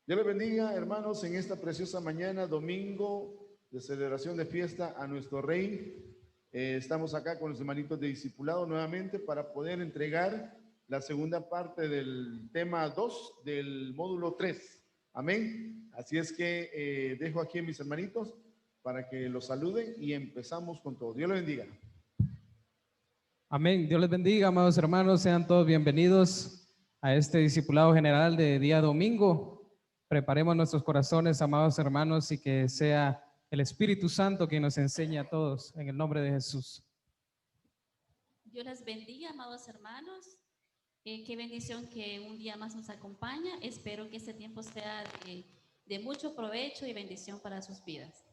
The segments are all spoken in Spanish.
Dios les bendiga, hermanos, en esta preciosa mañana, domingo de celebración de fiesta a nuestro Rey. Estamos acá con los hermanitos de discipulado nuevamente para poder entregar la segunda parte del tema 2 del módulo 3. Amén. Así es que dejo aquí a mis hermanitos para que los saluden y empezamos con todo. Dios les bendiga. Amén. Dios les bendiga, amados hermanos. Sean todos bienvenidos a este discipulado general de día domingo. Preparemos nuestros corazones, amados hermanos, y que sea el Espíritu Santo quien nos enseñe a todos en el nombre de Jesús. Dios les bendiga, amados hermanos. Qué bendición que un día más nos acompaña. Espero que este tiempo sea de mucho provecho y bendición para sus vidas.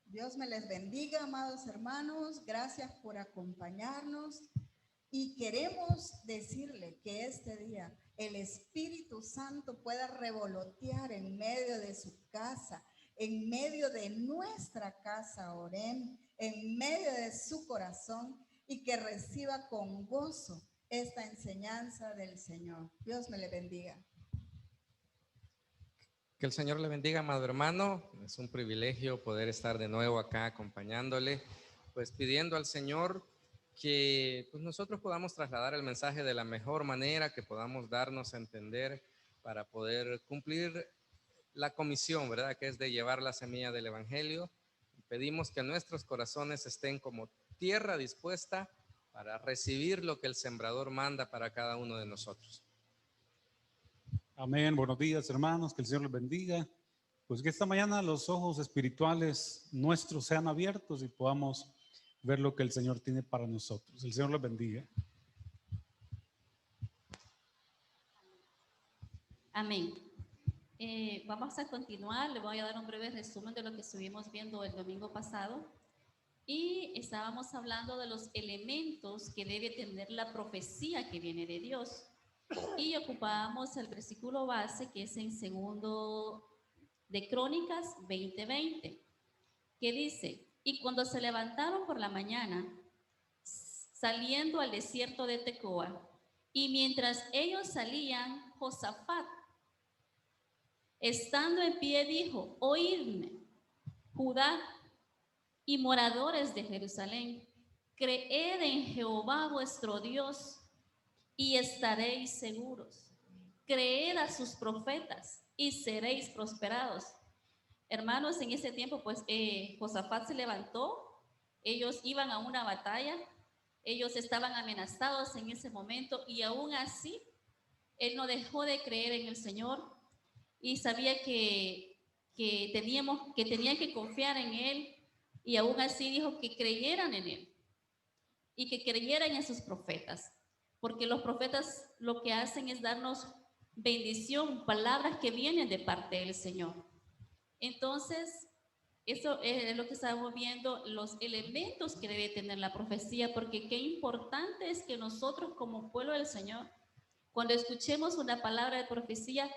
Dios me les bendiga, amados hermanos. Gracias por acompañarnos. Y queremos decirle que este día el Espíritu Santo pueda revolotear en medio de su casa, en medio de nuestra casa, Orem, en medio de su corazón, y que reciba con gozo esta enseñanza del Señor. Dios me le bendiga. Que el Señor le bendiga, amado hermano. Es un privilegio poder estar de nuevo acá acompañándole, pues pidiendo al Señor que pues, nosotros podamos trasladar el mensaje de la mejor manera, que podamos darnos a entender para poder cumplir la comisión, ¿verdad? Que es de llevar la semilla del Evangelio. Pedimos que nuestros corazones estén como tierra dispuesta para recibir lo que el sembrador manda para cada uno de nosotros. Amén. Buenos días, hermanos. Que el Señor les bendiga. Pues que esta mañana los ojos espirituales nuestros sean abiertos y podamos ver lo que el Señor tiene para nosotros. El Señor les bendiga. Amén. Vamos a continuar. Le voy a dar un breve resumen de lo que estuvimos viendo el domingo pasado. Y estábamos hablando de los elementos que debe tener la profecía que viene de Dios. Y ocupábamos el versículo base, que es en segundo de Crónicas 20:20, que dice: y cuando se levantaron por la mañana, saliendo al desierto de Tecoa, y mientras ellos salían, Josafat, estando en pie, dijo: oídme, Judá y moradores de Jerusalén, creed en Jehová vuestro Dios y estaréis seguros. Creed a sus profetas y seréis prosperados. Hermanos, en ese tiempo, pues, Josafat se levantó. Ellos iban a una batalla. Ellos estaban amenazados en ese momento y aún así, él no dejó de creer en el Señor y sabía que tenían que confiar en él, y aún así dijo que creyeran en él y que creyeran en sus profetas. Porque los profetas lo que hacen es darnos bendición, palabras que vienen de parte del Señor. Entonces, eso es lo que estamos viendo, los elementos que debe tener la profecía, porque qué importante es que nosotros como pueblo del Señor, cuando escuchemos una palabra de profecía,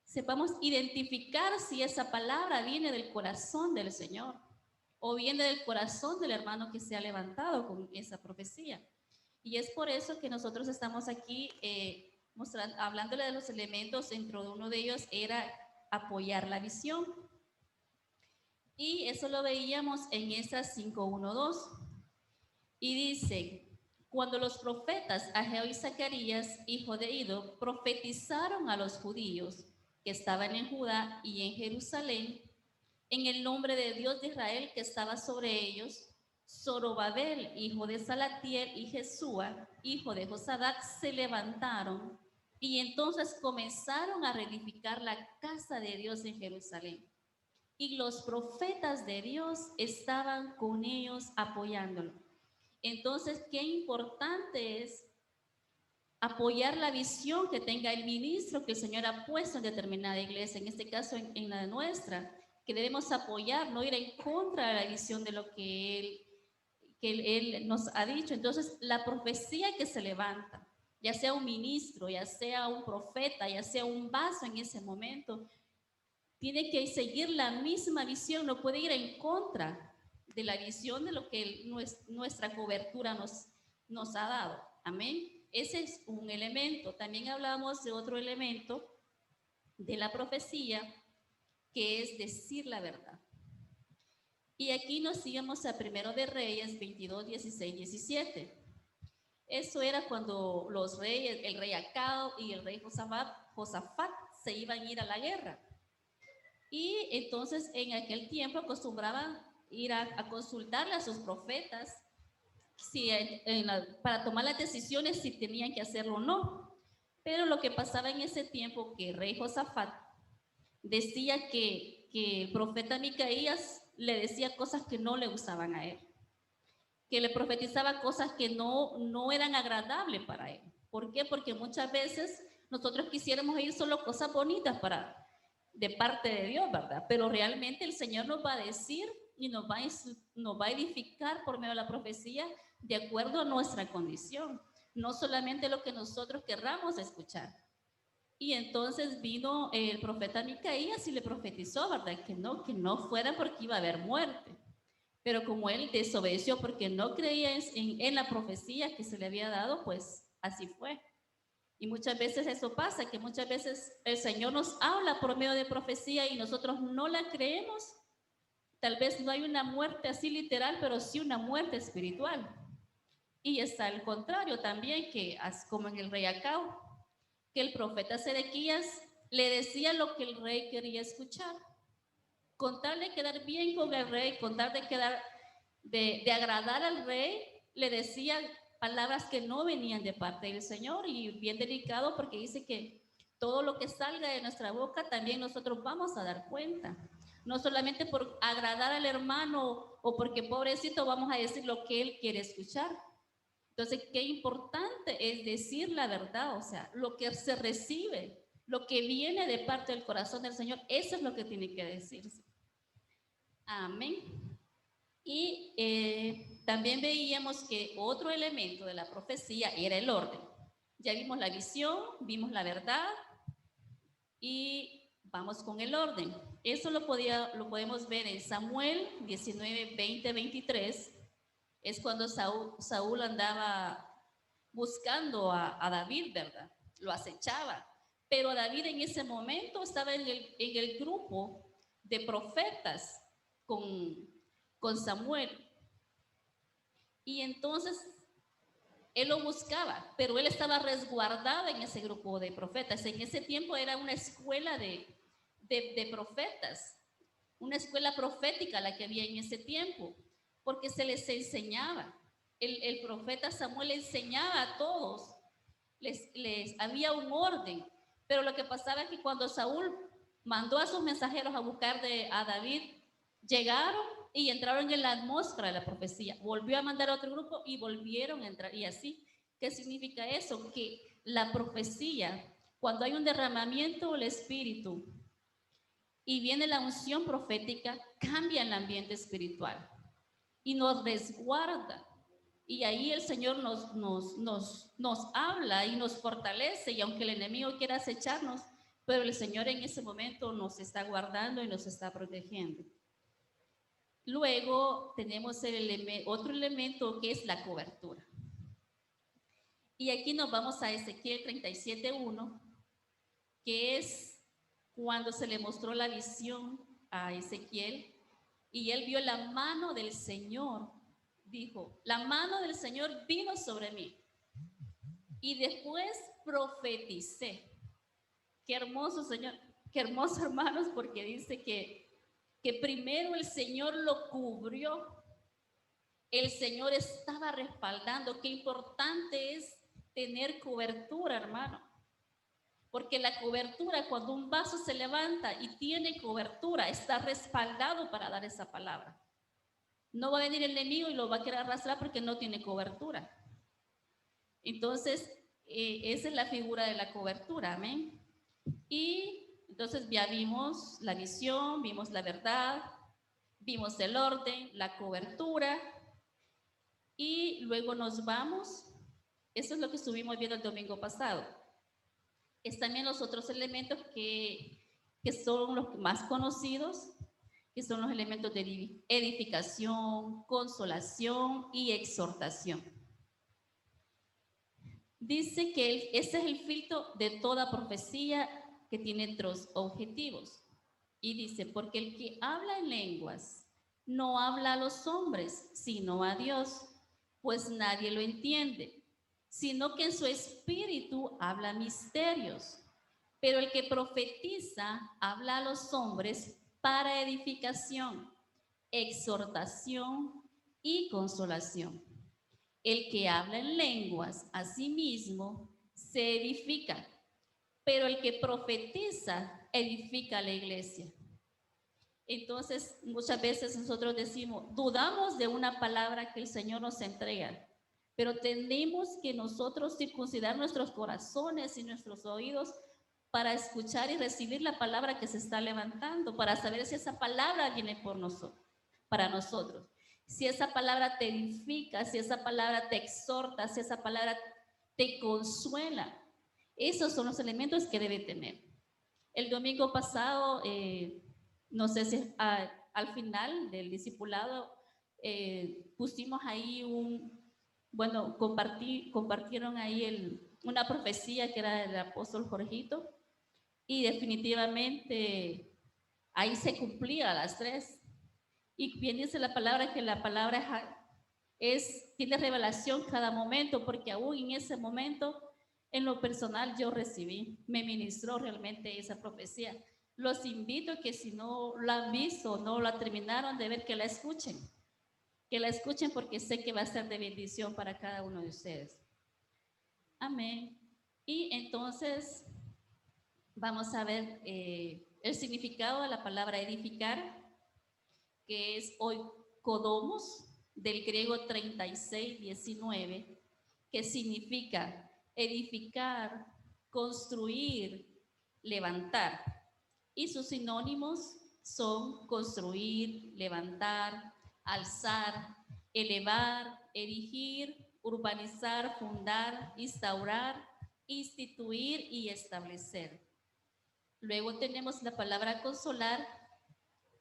sepamos identificar si esa palabra viene del corazón del Señor o viene del corazón del hermano que se ha levantado con esa profecía. Y es por eso que nosotros estamos aquí hablándole de los elementos. Dentro de uno de ellos era apoyar la visión. Y eso lo veíamos en Esdras 5:1-2. Y dice: cuando los profetas Ageo y Zacarías, hijo de Ido, profetizaron a los judíos que estaban en Judá y en Jerusalén, en el nombre de Dios de Israel que estaba sobre ellos, Zorobabel, hijo de Salatiel, y Jesúa, hijo de Josadac, se levantaron y entonces comenzaron a reedificar la casa de Dios en Jerusalén. Y los profetas de Dios estaban con ellos apoyándolo. Entonces, qué importante es apoyar la visión que tenga el ministro que el Señor ha puesto en determinada iglesia, en este caso en la nuestra, que debemos apoyar, no ir en contra de la visión de lo que él nos ha dicho. Entonces, la profecía que se levanta, ya sea un ministro, ya sea un profeta, ya sea un vaso en ese momento, tiene que seguir la misma visión, no puede ir en contra de la visión de lo que nuestra cobertura nos ha dado. Amén. Ese es un elemento. También hablamos de otro elemento de la profecía, que es decir la verdad. Y aquí nos íbamos a 1 de Reyes 22, 16, 17. Eso era cuando los reyes, el rey Acab y el rey Josafat se iban a ir a la guerra. Y entonces en aquel tiempo acostumbraban ir a consultarle a sus profetas si para tomar las decisiones si tenían que hacerlo o no. Pero lo que pasaba en ese tiempo, que el rey Josafat decía que el profeta Micaías le decía cosas que no le gustaban a él, que le profetizaba cosas que no eran agradables para él. ¿Por qué? Porque muchas veces nosotros quisiéramos oír solo cosas bonitas de parte de Dios, ¿verdad? Pero realmente el Señor nos va a decir y nos va a edificar por medio de la profecía de acuerdo a nuestra condición, no solamente lo que nosotros querramos escuchar. Y entonces vino el profeta Micaías y le profetizó, ¿verdad? Que no fuera porque iba a haber muerte. Pero como él desobedeció porque no creía en la profecía que se le había dado, pues así fue. Y muchas veces eso pasa, que muchas veces el Señor nos habla por medio de profecía y nosotros no la creemos. Tal vez no hay una muerte así literal, pero sí una muerte espiritual. Y está el contrario también, que como en el rey Acab, que el profeta Sedequías le decía lo que el rey quería escuchar. Con tal de quedar bien con el rey, con tal de agradar al rey, le decía palabras que no venían de parte del Señor, y bien delicado porque dice que todo lo que salga de nuestra boca también nosotros vamos a dar cuenta. No solamente por agradar al hermano o porque pobrecito vamos a decir lo que él quiere escuchar. Entonces, qué importante es decir la verdad, o sea, lo que se recibe, lo que viene de parte del corazón del Señor, eso es lo que tiene que decirse. Amén. Y también veíamos que otro elemento de la profecía era el orden. Ya vimos la visión, vimos la verdad y vamos con el orden. Eso lo podemos ver en Samuel 19, 20, 23. Es cuando Saúl andaba buscando a David, ¿verdad? Lo acechaba. Pero David en ese momento estaba en el grupo de profetas con Samuel. Y entonces él lo buscaba, pero él estaba resguardado en ese grupo de profetas. En ese tiempo era una escuela de profetas, una escuela profética la que había en ese tiempo, porque se les enseñaba. El profeta Samuel le enseñaba a todos, había un orden, pero lo que pasaba es que cuando Saúl mandó a sus mensajeros a buscar a David, llegaron y entraron en la atmósfera de la profecía. Volvió a mandar a otro grupo y volvieron a entrar. Y así, ¿qué significa eso? Que la profecía, cuando hay un derramamiento del Espíritu y viene la unción profética, cambia el ambiente espiritual y nos resguarda. Y ahí el Señor nos habla y nos fortalece, y aunque el enemigo quiera acecharnos, pero el Señor en ese momento nos está guardando y nos está protegiendo. Luego tenemos otro elemento que es la cobertura. Y aquí nos vamos a Ezequiel 37:1, que es cuando se le mostró la visión a Ezequiel y él vio la mano del Señor. Dijo, la mano del Señor vino sobre mí. Y después profeticé. Qué hermoso, Señor, qué hermoso, hermanos, porque dice que primero el Señor lo cubrió. El Señor estaba respaldando. Qué importante es tener cobertura, hermano. Porque la cobertura, cuando un vaso se levanta y tiene cobertura, está respaldado para dar esa palabra. No va a venir el enemigo y lo va a querer arrastrar porque no tiene cobertura. Entonces, esa es la figura de la cobertura, amén. Y entonces ya vimos la visión, vimos la verdad, vimos el orden, la cobertura, y luego nos vamos. Eso es lo que estuvimos viendo el domingo pasado. Es también los otros elementos que son los más conocidos, que son los elementos de edificación, consolación y exhortación. Dice que ese es el filtro de toda profecía que tiene 3 objetivos. Y dice, porque el que habla en lenguas no habla a los hombres, sino a Dios, pues nadie lo entiende, sino que en su espíritu habla misterios. Pero el que profetiza habla a los hombres para edificación, exhortación y consolación. El que habla en lenguas a sí mismo se edifica, pero el que profetiza edifica a la iglesia. Entonces, muchas veces nosotros decimos, dudamos de una palabra que el Señor nos entrega, pero tenemos que nosotros circuncidar nuestros corazones y nuestros oídos para escuchar y recibir la palabra que se está levantando, para saber si esa palabra viene por nosotros, para nosotros. Si esa palabra te edifica, si esa palabra te exhorta, si esa palabra te consuela. Esos son los elementos que debe tener. El domingo pasado, no sé si al final del discipulado, pusimos ahí compartieron ahí una profecía que era del apóstol Jorgito, y definitivamente ahí se cumplía a las 3. Y bien dice la palabra que la palabra tiene revelación cada momento, porque aún en ese momento, en lo personal, yo me ministró realmente esa profecía. Los invito a que si no la han visto, no la terminaron de ver, que la escuchen porque sé que va a ser de bendición para cada uno de ustedes. Amén. Y entonces vamos a ver el significado de la palabra edificar, que es oikodomos, del griego 36:19, que significa edificar, construir, levantar. Y sus sinónimos son construir, levantar, alzar, elevar, erigir, urbanizar, fundar, instaurar, instituir y establecer. Luego tenemos la palabra consolar,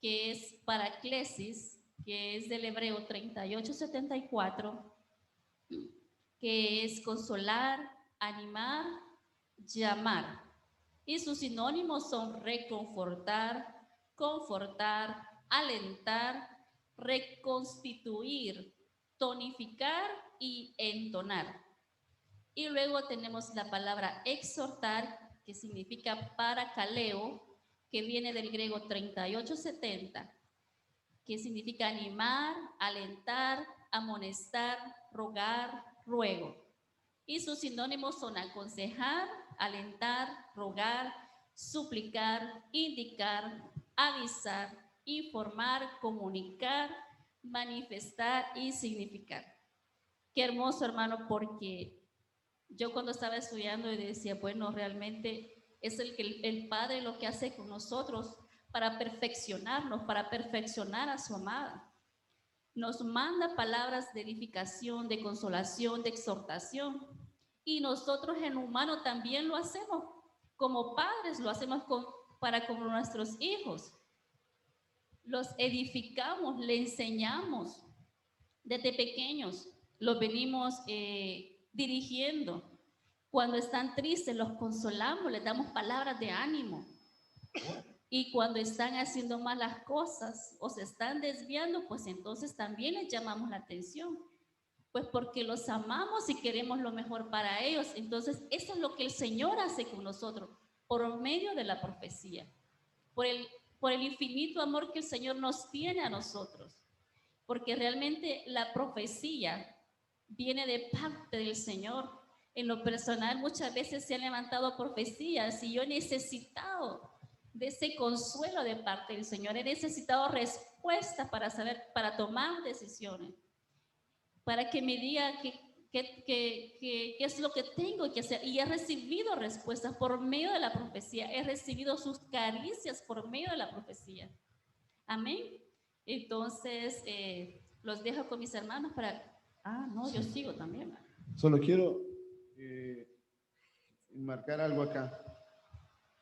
que es paraclesis, que es del hebreo 38:74, que es consolar, animar, llamar. Y sus sinónimos son reconfortar, confortar, alentar, reconstituir, tonificar y entonar. Y luego tenemos la palabra exhortar, que significa paracaleo, que viene del griego 38:70, que significa animar, alentar, amonestar, rogar, ruego. Y sus sinónimos son aconsejar, alentar, rogar, suplicar, indicar, avisar, informar, comunicar, manifestar y significar. Qué hermoso, hermano, porque yo cuando estaba estudiando decía, bueno, realmente es el Padre lo que hace con nosotros para perfeccionarnos, para perfeccionar a su amada. Nos manda palabras de edificación, de consolación, de exhortación. Y nosotros en humano también lo hacemos. Como padres lo hacemos para con nuestros hijos. Los edificamos, le enseñamos. Desde pequeños los venimos dirigiendo. Cuando están tristes los consolamos, les damos palabras de ánimo. Y cuando están haciendo malas cosas o se están desviando, pues entonces también les llamamos la atención. Pues porque los amamos y queremos lo mejor para ellos. Entonces eso es lo que el Señor hace con nosotros por medio de la profecía. Por el infinito amor que el Señor nos tiene a nosotros. Porque realmente la profecía viene de parte del Señor. En lo personal muchas veces se han levantado profecías y yo he necesitado de ese consuelo de parte del Señor. He necesitado respuestas para tomar decisiones, para que me diga qué es lo que tengo que hacer. Y he recibido respuestas por medio de la profecía. He recibido sus caricias por medio de la profecía. Amén. Entonces, los dejo con mis hermanos para... yo sigo también. Solo quiero marcar algo acá.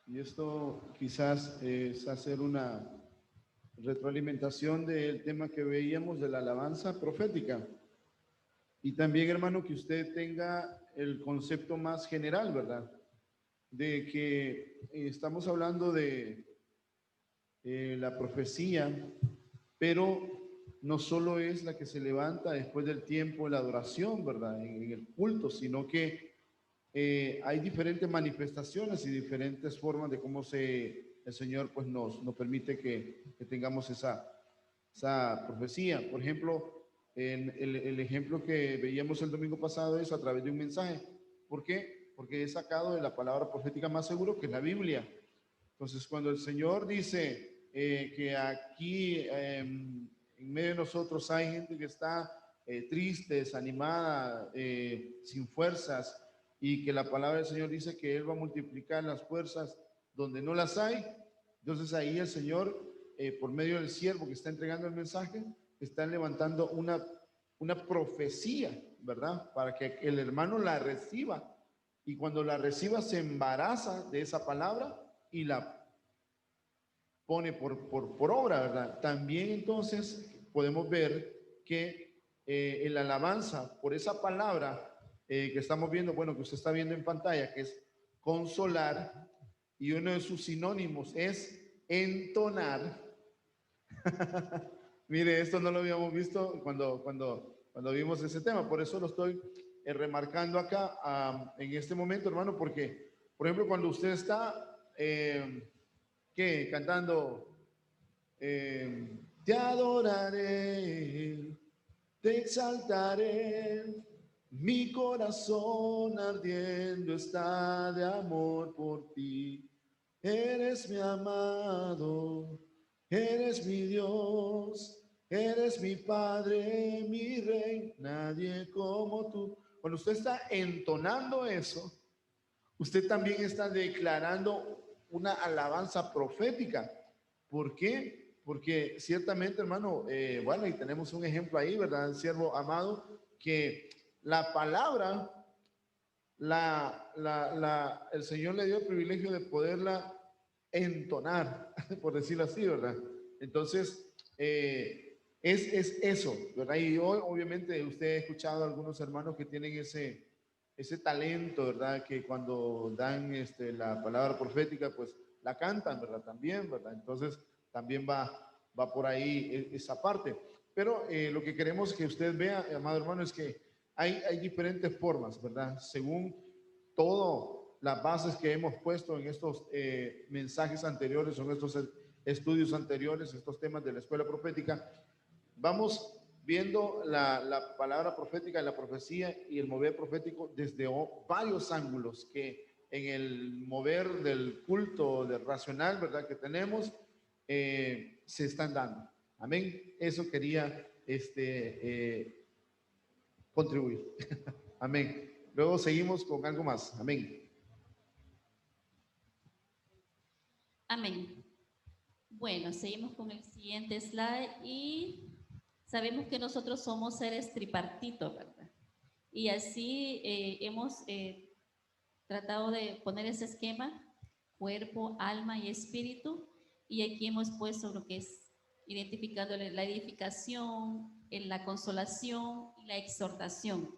Y esto quizás es hacer una retroalimentación del tema que veíamos de la alabanza profética. Y también, hermano, que usted tenga el concepto más general, ¿verdad? de que estamos hablando de la profecía, pero no solo es la que se levanta después del tiempo de la adoración, ¿verdad? En el culto, sino que hay diferentes manifestaciones y diferentes formas de cómo el Señor pues nos permite que tengamos esa profecía. Por ejemplo, el ejemplo que veíamos el domingo pasado es a través de un mensaje. ¿Por qué? Porque he sacado de la palabra profética más seguro, que es la Biblia. Entonces, cuando el Señor dice que aquí en medio de nosotros hay gente que está triste, desanimada, sin fuerzas, y que la palabra del Señor dice que Él va a multiplicar las fuerzas donde no las hay, entonces ahí el Señor, por medio del siervo que está entregando el mensaje, está levantando una profecía, ¿verdad? Para que el hermano la reciba, y cuando la reciba se embaraza de esa palabra y la pone por obra, ¿verdad? También entonces podemos ver que en la alabanza por esa palabra que estamos viendo, bueno, que usted está viendo en pantalla, que es consolar, y uno de sus sinónimos es entonar. Mire, esto no lo habíamos visto cuando vimos ese tema, por eso lo estoy remarcando acá en este momento, hermano, porque, por ejemplo, cuando usted está cantando, te adoraré, te exaltaré, mi corazón ardiendo está de amor por ti. Eres mi amado, eres mi Dios, eres mi Padre, mi Rey, nadie como tú. Cuando usted está entonando eso, usted también está declarando una alabanza profética. ¿Por qué? Porque ciertamente, hermano, bueno, y tenemos un ejemplo ahí, ¿verdad? Siervo amado, que la palabra, el Señor le dio el privilegio de poderla entonar, por decirlo así, ¿verdad? Entonces, es eso, ¿verdad? Y hoy, obviamente, usted ha escuchado a algunos hermanos que tienen ese talento, ¿verdad? Que cuando dan la palabra profética, pues la cantan, ¿verdad? También, ¿verdad? Entonces, también va por ahí esa parte. Pero lo que queremos que usted vea, amado hermano, es que hay diferentes formas, ¿verdad? Según todas las bases que hemos puesto en estos mensajes anteriores o en estos estudios anteriores, estos temas de la escuela profética, vamos viendo la palabra profética y la profecía y el mover profético desde varios ángulos que en el mover del culto del racional, ¿verdad? Que tenemos, se están dando. Amén. Eso quería contribuir. Amén. Luego seguimos con algo más. Amén. Amén. Bueno, seguimos con el siguiente slide y sabemos que nosotros somos seres tripartitos, ¿verdad? Y así hemos tratado de poner ese esquema, cuerpo, alma y espíritu, y aquí hemos puesto lo que es identificando la edificación, la consolación y la exhortación.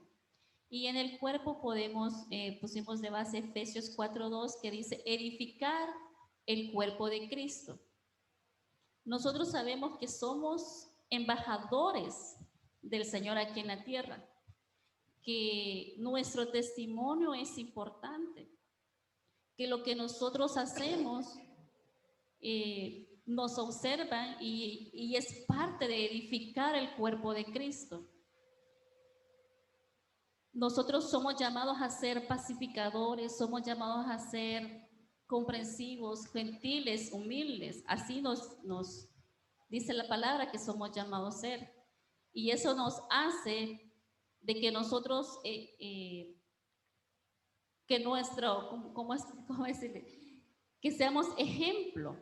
Y en el cuerpo pusimos de base Efesios 4:2 que dice edificar el cuerpo de Cristo. Nosotros sabemos que somos embajadores del Señor aquí en la tierra, que nuestro testimonio es importante, que lo que nosotros hacemos nos observan y es parte de edificar el cuerpo de Cristo. Nosotros somos llamados a ser pacificadores, somos llamados a ser comprensivos, gentiles, humildes. Así nos dice la palabra que somos llamados a ser. Y eso nos hace de que nosotros, que que seamos ejemplo.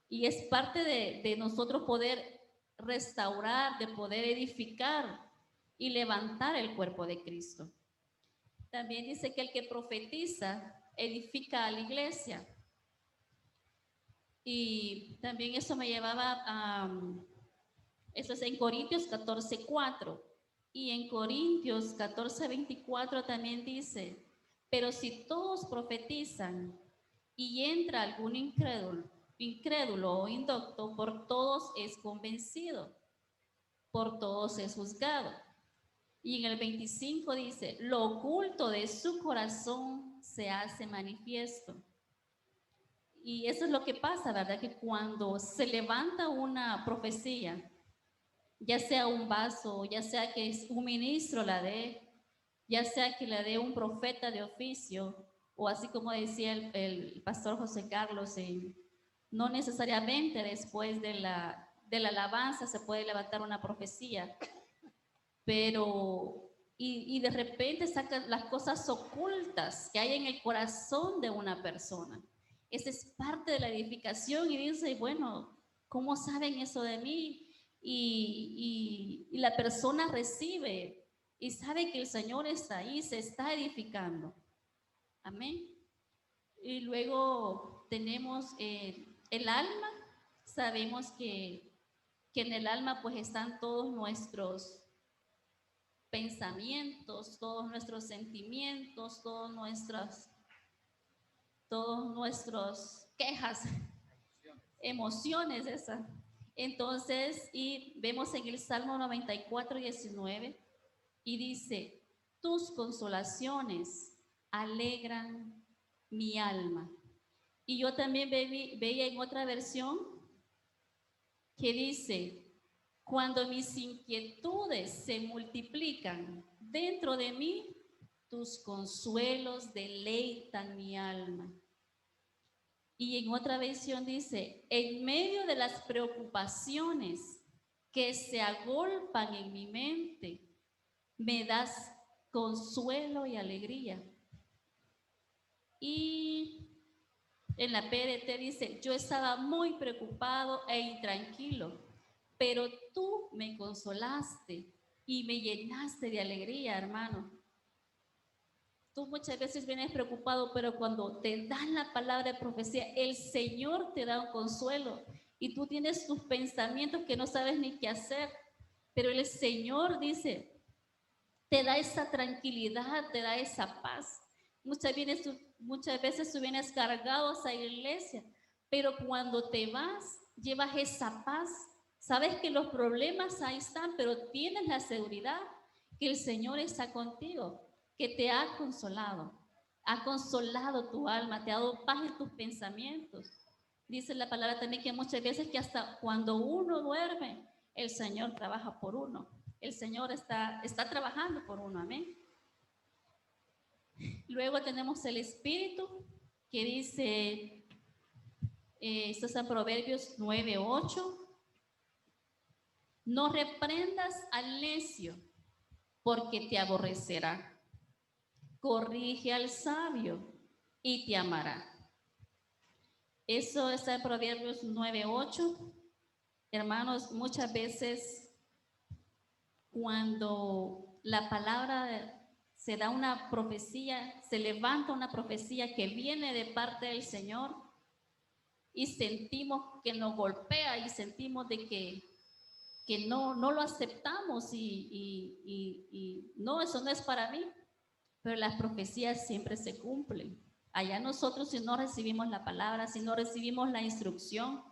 Y es parte de nosotros poder restaurar, de poder edificar y levantar el cuerpo de Cristo. También dice que el que profetiza edifica a la iglesia. Y también eso me llevaba eso es en Corintios 14:4. Y en Corintios 14:24 también dice, Pero si todos profetizan y entra algún incrédulo o indocto, por todos es convencido, por todos es juzgado. Y en el 25 dice, lo oculto de su corazón se hace manifiesto. Y eso es lo que pasa, ¿verdad? Que cuando se levanta una profecía, ya sea un vaso, ya sea que es un ministro la dé, ya sea que la dé un profeta de oficio, o así como decía el pastor José Carlos, no necesariamente después de la alabanza se puede levantar una profecía, pero y de repente saca las cosas ocultas que hay en el corazón de una persona. Esa es parte de la edificación y dice, bueno, ¿cómo saben eso de mí? Y la persona recibe y sabe que el Señor está ahí, se está edificando. Amén. Y luego tenemos el alma. Sabemos que en el alma pues están todos nuestros pensamientos, todos nuestros sentimientos, todos nuestros quejas, emociones esas. Entonces, y vemos en el Salmo 94, 19, y dice, tus consolaciones alegran mi alma. Y yo también veía en otra versión que dice, cuando mis inquietudes se multiplican dentro de mí, tus consuelos deleitan mi alma. Y en otra versión dice, en medio de las preocupaciones que se agolpan en mi mente, me das consuelo y alegría. Y en la PDT dice, yo estaba muy preocupado e intranquilo, pero tú me consolaste y me llenaste de alegría, hermano. Tú muchas veces vienes preocupado, pero cuando te dan la palabra de profecía, el Señor te da un consuelo y tú tienes tus pensamientos que no sabes ni qué hacer, pero el Señor dice, te da esa tranquilidad, te da esa paz. Muchas veces tú vienes cargado a esa iglesia, pero cuando te vas, llevas esa paz. Sabes que los problemas ahí están, pero tienes la seguridad que el Señor está contigo, que te ha consolado tu alma, te ha dado paz en tus pensamientos. Dice la palabra también que muchas veces que hasta cuando uno duerme, el Señor trabaja por uno. El Señor está trabajando por uno, amén. Luego tenemos el Espíritu, que dice, esto es en Proverbios 9:8, no reprendas al necio, porque te aborrecerá. Corrige al sabio y te amará. Eso está en Proverbios 9:8. Hermanos, muchas veces cuando la palabra se da una profecía, se levanta una profecía que viene de parte del Señor y sentimos que nos golpea y sentimos de que no lo aceptamos y no, eso no es para mí. Pero las profecías siempre se cumplen. Allá nosotros si no recibimos la palabra, si no recibimos la instrucción,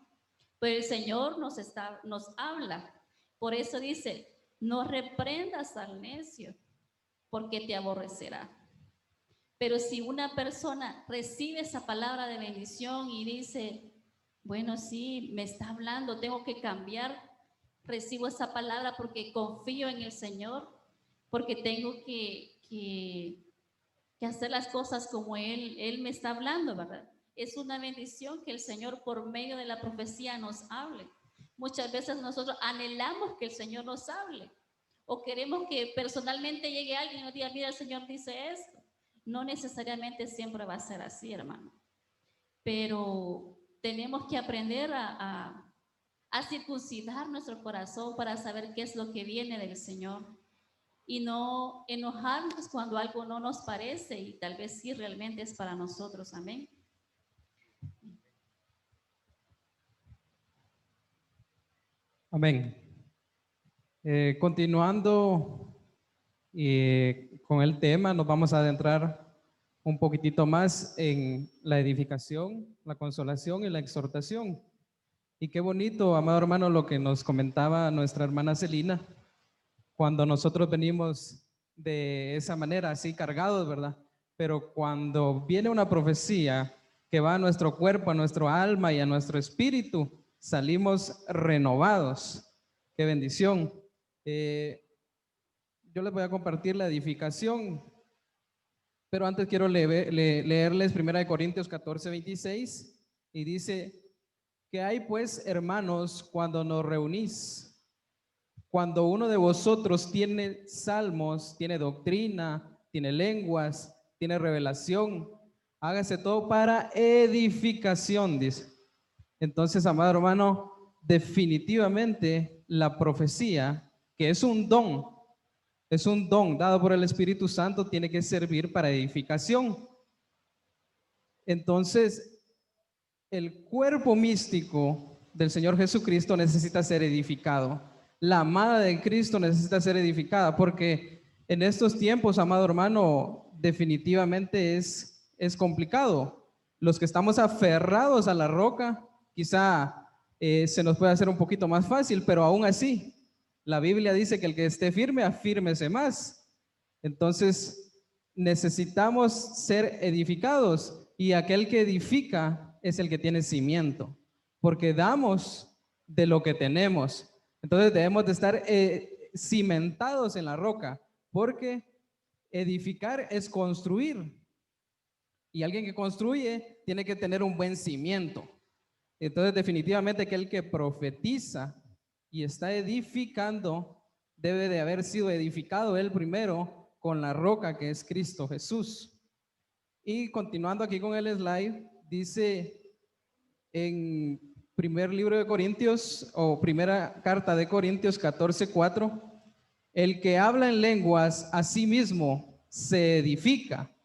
pues el Señor nos habla. Por eso dice, no reprendas al necio, porque te aborrecerá. Pero si una persona recibe esa palabra de bendición y dice, bueno, sí, me está hablando, tengo que cambiar, recibo esa palabra porque confío en el Señor, porque tengo que hacer las cosas como Él me está hablando, ¿verdad? Es una bendición que el Señor por medio de la profecía nos hable. Muchas veces nosotros anhelamos que el Señor nos hable o queremos que personalmente llegue alguien y nos diga, mira, el Señor dice esto. No necesariamente siempre va a ser así, hermano. Pero tenemos que aprender a circuncidar nuestro corazón para saber qué es lo que viene del Señor y no enojarnos cuando algo no nos parece y tal vez sí realmente es para nosotros. Amén. Amén. Continuando con el tema, nos vamos a adentrar un poquitito más en la edificación, la consolación y la exhortación. Y qué bonito, amado hermano, lo que nos comentaba nuestra hermana Celina, cuando nosotros venimos de esa manera, así cargados, ¿verdad? Pero cuando viene una profecía que va a nuestro cuerpo, a nuestro alma y a nuestro espíritu, salimos renovados. Qué bendición. Yo les voy a compartir la edificación, pero antes quiero leerles 1 Corintios 14, 26, y dice: ¿qué hay pues, hermanos, cuando nos reunís? Cuando uno de vosotros tiene salmos, tiene doctrina, tiene lenguas, tiene revelación, hágase todo para edificación, dice. Entonces, amado hermano, definitivamente la profecía, que es un don dado por el Espíritu Santo, tiene que servir para edificación. Entonces, el cuerpo místico del Señor Jesucristo necesita ser edificado. La amada de Cristo necesita ser edificada, porque en estos tiempos, amado hermano, definitivamente es complicado. Los que estamos aferrados a la roca, quizá se nos puede hacer un poquito más fácil, pero aún así, la Biblia dice que el que esté firme, afírmese más. Entonces, necesitamos ser edificados, y aquel que edifica es el que tiene cimiento, porque damos de lo que tenemos. Entonces debemos de estar cimentados en la roca, porque edificar es construir, y alguien que construye tiene que tener un buen cimiento. Entonces definitivamente aquel que profetiza y está edificando debe de haber sido edificado él primero con la roca que es Cristo Jesús. Y continuando aquí con el slide, dice en primer libro de Corintios, o primera carta de Corintios 14:4, el que habla en lenguas a sí mismo se edifica,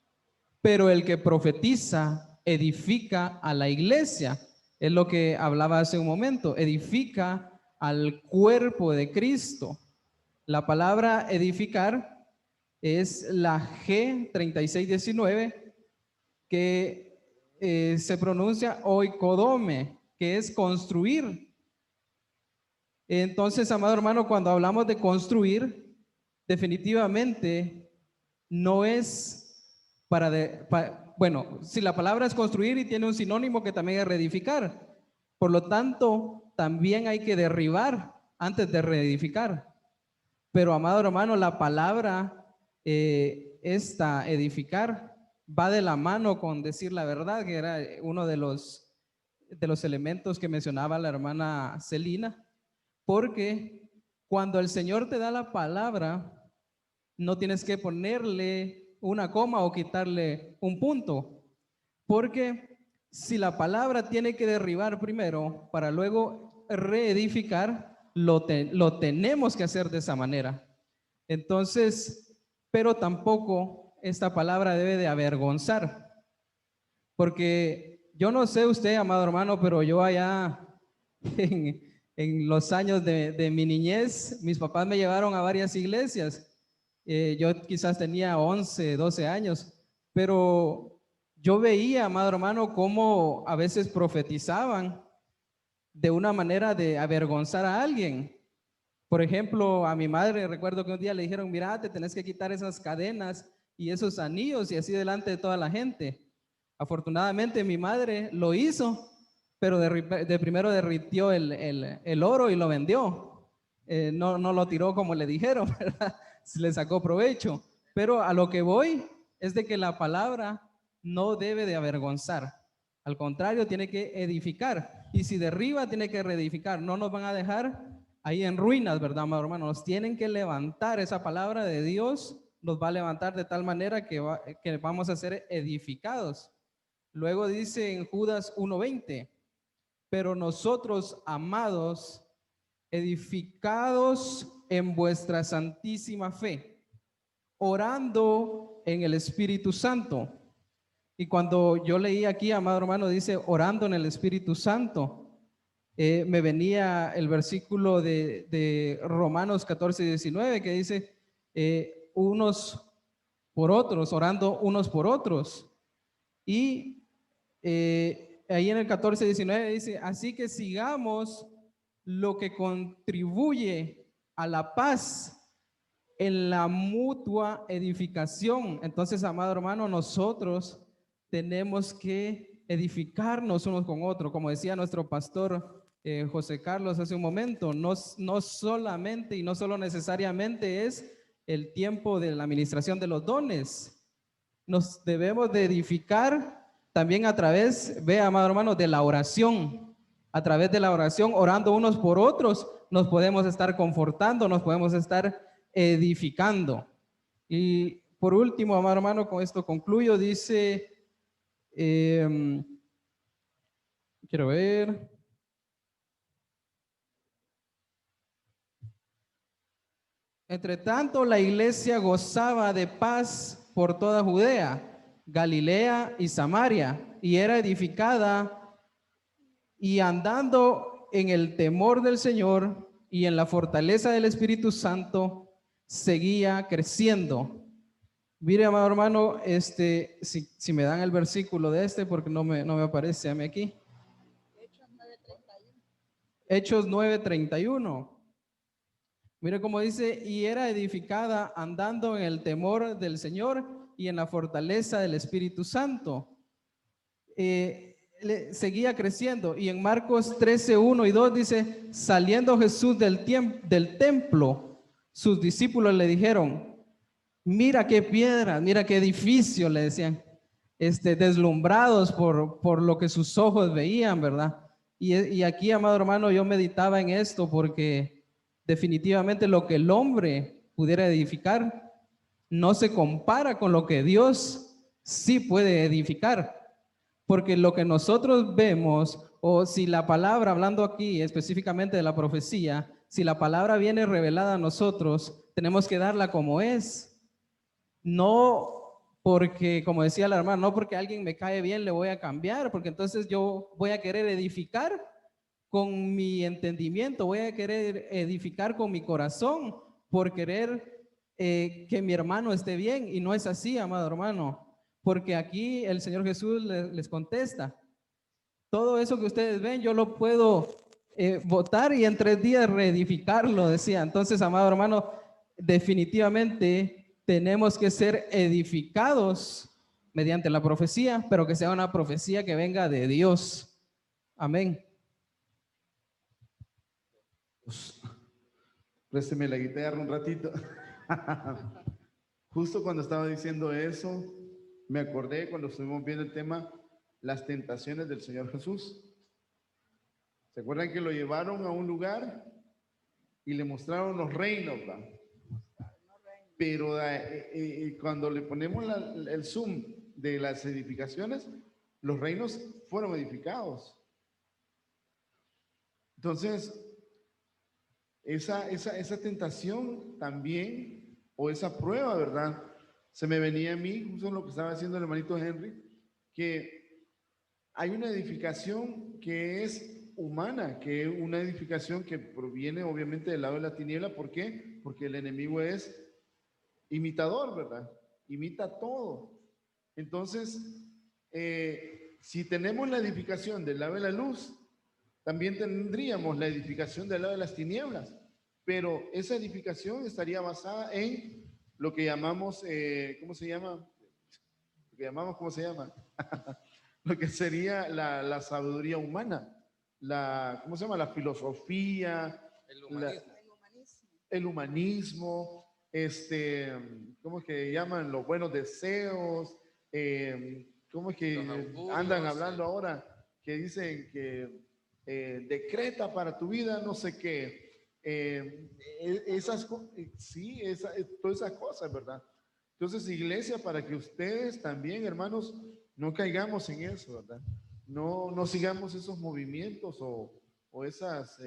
pero el que profetiza edifica a la iglesia. Es lo que hablaba hace un momento, edifica al cuerpo de Cristo. La palabra edificar es la G3619, que se pronuncia oikodome, que es construir. Entonces, amado hermano, cuando hablamos de construir, definitivamente no es bueno, si la palabra es construir y tiene un sinónimo que también es reedificar, por lo tanto, también hay que derribar antes de reedificar. Pero, amado hermano, la palabra esta edificar va de la mano con decir la verdad, que era uno de los elementos que mencionaba la hermana Celina, porque cuando el Señor te da la palabra, no tienes que ponerle una coma o quitarle un punto, porque si la palabra tiene que derribar primero para luego reedificar, lo tenemos que hacer de esa manera. Entonces, pero tampoco esta palabra debe de avergonzar, porque yo no sé usted, amado hermano, pero yo allá en los años de mi niñez, mis papás me llevaron a varias iglesias. Yo quizás tenía 11, 12 años, pero yo veía, amado hermano, cómo a veces profetizaban de una manera de avergonzar a alguien. Por ejemplo, a mi madre recuerdo que un día le dijeron: mira, te tenés que quitar esas cadenas y esos anillos, y así delante de toda la gente. Afortunadamente mi madre lo hizo, pero de primero derritió el oro y lo vendió. No lo tiró como le dijeron, ¿verdad? Se le sacó provecho. Pero a lo que voy es de que la palabra no debe de avergonzar. Al contrario, tiene que edificar. Y si derriba, tiene que reedificar. No nos van a dejar ahí en ruinas, ¿verdad, amado hermano? Nos tienen que levantar. Esa palabra de Dios nos va a levantar de tal manera que vamos a ser edificados. Luego dice en Judas 1:20, pero nosotros, amados, edificados en vuestra santísima fe, orando en el Espíritu Santo. Y cuando yo leí aquí, amado hermano, dice orando en el Espíritu Santo, me venía el versículo de Romanos 14:19, que dice unos por otros, orando unos por otros. Y ahí en el 14:19 dice, así que sigamos lo que contribuye a la paz en la mutua edificación. Entonces, amado hermano, nosotros tenemos que edificarnos unos con otros, como decía nuestro pastor José Carlos hace un momento, no solamente y no solo necesariamente es el tiempo de la administración de los dones. Nos debemos de edificar también a través, vea, amado hermano, de la oración. A través de la oración, orando unos por otros, nos podemos estar confortando, nos podemos estar edificando. Y por último, amado hermano, con esto concluyo, dice, quiero ver. Entre tanto, la iglesia gozaba de paz por toda Judea, Galilea y Samaria, y era edificada y andando en el temor del Señor y en la fortaleza del Espíritu Santo, seguía creciendo. Mire, amado hermano, si me dan el versículo de porque no me aparece a mí aquí. Hechos 9:31. Mire cómo dice, y era edificada andando en el temor del Señor y en la fortaleza del Espíritu Santo. Seguía creciendo. Y en Marcos 13:1 y 2 dice, saliendo Jesús del templo, sus discípulos le dijeron, mira qué piedras, mira qué edificio, le decían, deslumbrados por lo que sus ojos veían, ¿verdad? Y aquí, amado hermano, yo meditaba en esto porque definitivamente lo que el hombre pudiera edificar no se compara con lo que Dios sí puede edificar. Porque lo que nosotros vemos, o si la palabra, hablando aquí específicamente de la profecía, si la palabra viene revelada a nosotros, tenemos que darla como es. No porque, como decía la hermana, no porque alguien me cae bien le voy a cambiar, porque entonces yo voy a querer edificar con mi entendimiento, voy a querer edificar con mi corazón por querer que mi hermano esté bien, y no es así, amado hermano, porque aquí el Señor Jesús les contesta, todo eso que ustedes ven yo lo puedo botar y en 3 días reedificarlo, decía. Entonces, amado hermano, definitivamente tenemos que ser edificados mediante la profecía, pero que sea una profecía que venga de Dios. Amén. Présteme la guitarra un ratito. Justo cuando estaba diciendo eso, me acordé cuando estuvimos viendo el tema, las tentaciones del Señor Jesús. ¿Se acuerdan que lo llevaron a un lugar y le mostraron los reinos, ¿verdad? Pero cuando le ponemos el zoom de las edificaciones, los reinos fueron edificados. Entonces, esa tentación también, o esa prueba, ¿verdad? Se me venía a mí, justo lo que estaba haciendo el hermanito Henry, que hay una edificación que es humana, que es una edificación que proviene obviamente del lado de la tiniebla. ¿Por qué? Porque el enemigo es imitador, ¿verdad? Imita todo. Entonces, si tenemos la edificación del lado de la luz, también tendríamos la edificación del lado de las tinieblas, pero esa edificación estaría basada en lo que llamamos, ¿cómo se llama? ¿Cómo se llama? Lo que sería la sabiduría humana, ¿cómo se llama? La filosofía, el humanismo, ¿cómo es que llaman? Los buenos deseos, ¿cómo es que andan hablando ahora? Que dicen que decreta para tu vida no sé qué, sí, todas esas cosas, ¿verdad? Entonces, iglesia, para que ustedes también, hermanos, no caigamos en eso, ¿verdad? No sigamos esos movimientos o esas,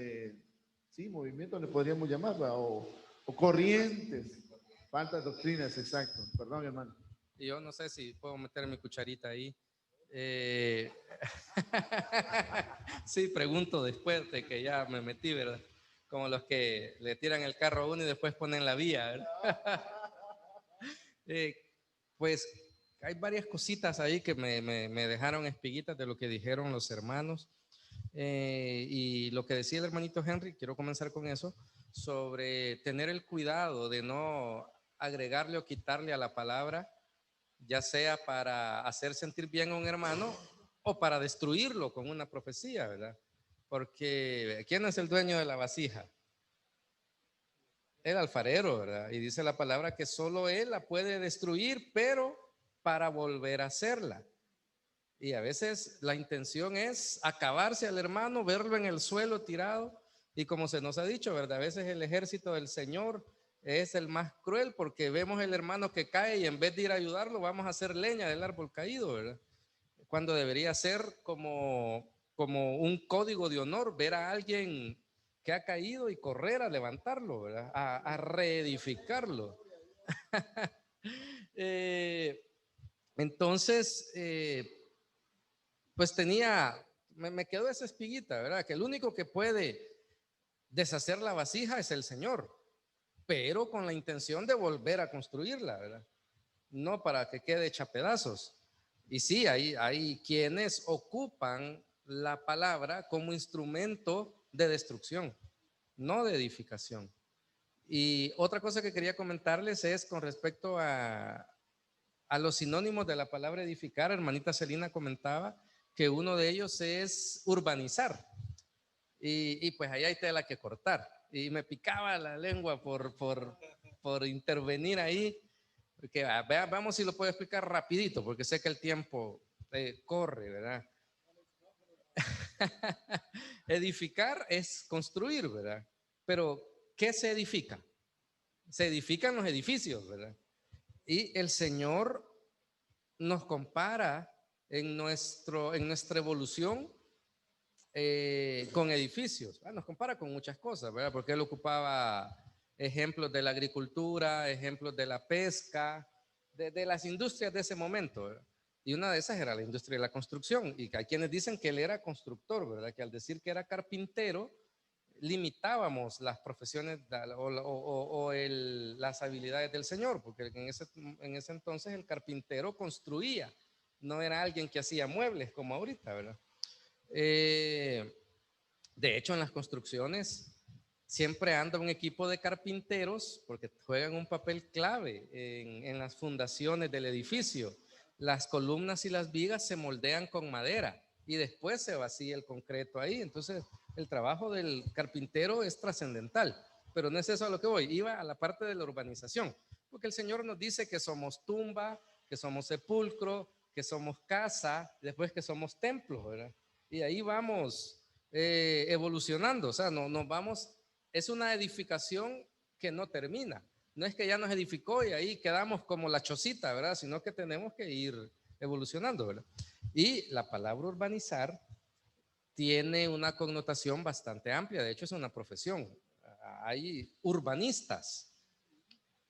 sí, movimientos le podríamos llamar, ¿verdad? O corrientes, faltas doctrinas, exacto. Perdón, hermano. Y yo no sé si puedo meter mi cucharita ahí. Sí, pregunto después de que ya me metí, ¿verdad? Como los que le tiran el carro a uno y después ponen la vía, ¿verdad? Pues hay varias cositas ahí que me dejaron espiguitas de lo que dijeron los hermanos. Y lo que decía el hermanito Henry, quiero comenzar con eso, sobre tener el cuidado de no agregarle o quitarle a la palabra, ya sea para hacer sentir bien a un hermano o para destruirlo con una profecía, ¿verdad? Porque ¿quién es el dueño de la vasija? El alfarero, ¿verdad? Y dice la palabra que solo él la puede destruir, pero para volver a hacerla. Y a veces la intención es acabarse al hermano, verlo en el suelo tirado. Y como se nos ha dicho, ¿verdad? A veces el ejército del Señor es el más cruel porque vemos el hermano que cae y en vez de ir a ayudarlo, vamos a hacer leña del árbol caído, ¿verdad? Cuando debería ser como un código de honor, ver a alguien que ha caído y correr a levantarlo, ¿verdad? A reedificarlo. Entonces, pues me quedó esa espiguita, ¿verdad? Que el único que puede deshacer la vasija es el Señor, pero con la intención de volver a construirla, ¿verdad? No para que quede hecha pedazos. Y sí, hay quienes ocupan la palabra como instrumento de destrucción, no de edificación. Y otra cosa que quería comentarles es con respecto a los sinónimos de la palabra edificar. Hermanita Celina comentaba que uno de ellos es urbanizar. Y pues ahí hay tela que cortar. Y me picaba la lengua por intervenir ahí. Porque vamos si lo puedo explicar rapidito, porque sé que el tiempo corre, ¿verdad? Edificar es construir, ¿verdad? Pero, ¿qué se edifica? Se edifican los edificios, ¿verdad? Y el Señor nos compara en nuestra evolución con edificios. Nos compara con muchas cosas, ¿verdad? Porque él ocupaba ejemplos de la agricultura, ejemplos de la pesca, de las industrias de ese momento, ¿verdad? Y una de esas era la industria de la construcción. Y hay quienes dicen que él era constructor, ¿verdad? Que al decir que era carpintero, limitábamos las profesiones las habilidades del Señor, porque en ese entonces el carpintero construía, no era alguien que hacía muebles como ahorita, ¿verdad? De hecho, en las construcciones siempre anda un equipo de carpinteros porque juegan un papel clave en las fundaciones del edificio. Las columnas y las vigas se moldean con madera y después se vacía el concreto ahí. Entonces, el trabajo del carpintero es trascendental, pero no es eso a lo que voy. Iba a la parte de la urbanización, porque el Señor nos dice que somos tumba, que somos sepulcro, que somos casa, después que somos templo, ¿verdad? Y ahí vamos evolucionando, o sea, nos vamos, es una edificación que no termina. No es que ya nos edificó y ahí quedamos como la chocita, ¿verdad? Sino que tenemos que ir evolucionando, ¿verdad? Y la palabra urbanizar tiene una connotación bastante amplia, de hecho es una profesión. Hay urbanistas.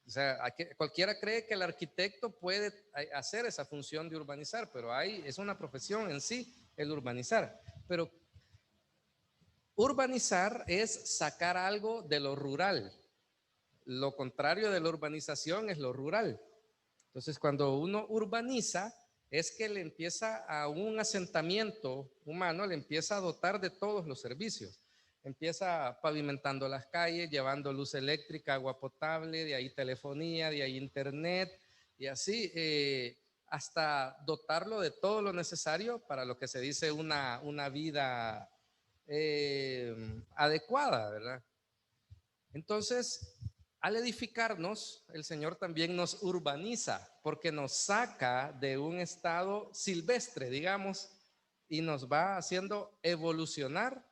O sea, cualquiera cree que el arquitecto puede hacer esa función de urbanizar, pero es una profesión en sí el urbanizar. Pero urbanizar es sacar algo de lo rural. Lo contrario de la urbanización es lo rural. Entonces, cuando uno urbaniza, es que le empieza a un asentamiento humano, le empieza a dotar de todos los servicios. Empieza pavimentando las calles, llevando luz eléctrica, agua potable, de ahí telefonía, de ahí internet, y así hasta dotarlo de todo lo necesario para lo que se dice una vida adecuada, ¿verdad? Entonces, al edificarnos, el Señor también nos urbaniza porque nos saca de un estado silvestre, digamos, y nos va haciendo evolucionar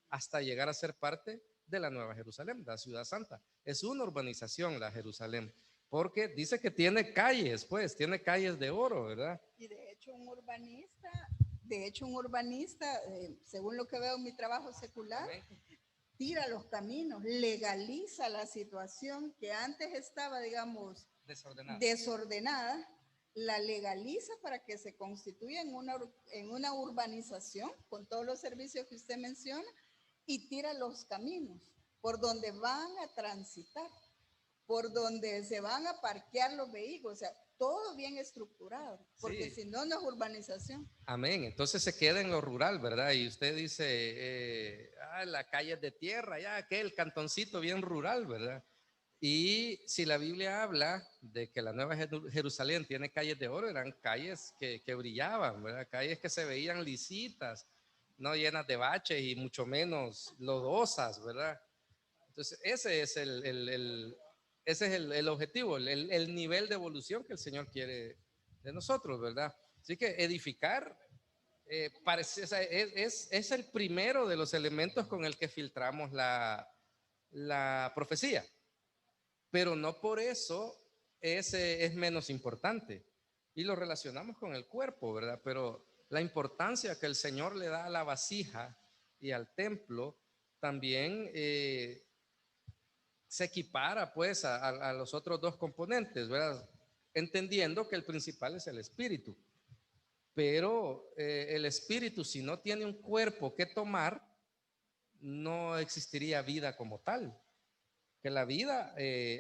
hasta llegar a ser parte de la Nueva Jerusalén, la ciudad santa. Es una urbanización la Jerusalén, porque dice que tiene calles, pues, tiene calles de oro, ¿verdad? Y de hecho un urbanista, según lo que veo en mi trabajo secular, tira los caminos, legaliza la situación que antes estaba, digamos, desordenada, la legaliza para que se constituya en una urbanización con todos los servicios que usted menciona y tira los caminos por donde van a transitar. por donde se van a parquear los vehículos, o sea, todo bien estructurado, porque Sí. si no, no es urbanización. Amén. Entonces se queda en lo rural, ¿verdad? Y usted dice, la calle es de tierra, ya aquel cantoncito bien rural, ¿verdad? Y si la Biblia habla de que la Nueva Jerusalén tiene calles de oro, eran calles que brillaban, ¿verdad? Calles que se veían lisitas, no llenas de baches y mucho menos lodosas, ¿verdad? Entonces ese es el objetivo, el nivel de evolución que el Señor quiere de nosotros, ¿verdad? Así que edificar parece, o sea, es el primero de los elementos con el que filtramos la profecía, pero no por eso es menos importante. Y lo relacionamos con el cuerpo, ¿verdad? Pero la importancia que el Señor le da a la vasija y al templo también se equipara pues a los otros dos componentes, ¿verdad? Entendiendo que el principal es el espíritu. Pero el espíritu, si no tiene un cuerpo que tomar, no existiría vida como tal. Que la vida,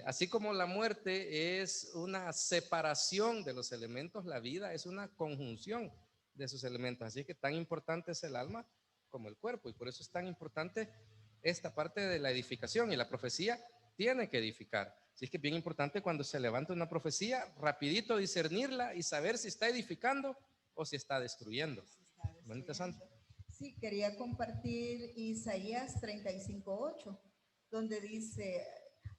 así como la muerte es una separación de los elementos, la vida es una conjunción de esos elementos. Así que tan importante es el alma como el cuerpo. Y por eso es tan importante esta parte de la edificación. Y la profecía tiene que edificar. Así que es bien importante cuando se levanta una profecía, rapidito discernirla y saber si está edificando o si está destruyendo. Muy interesante. Sí, quería compartir Isaías 35:8, donde dice,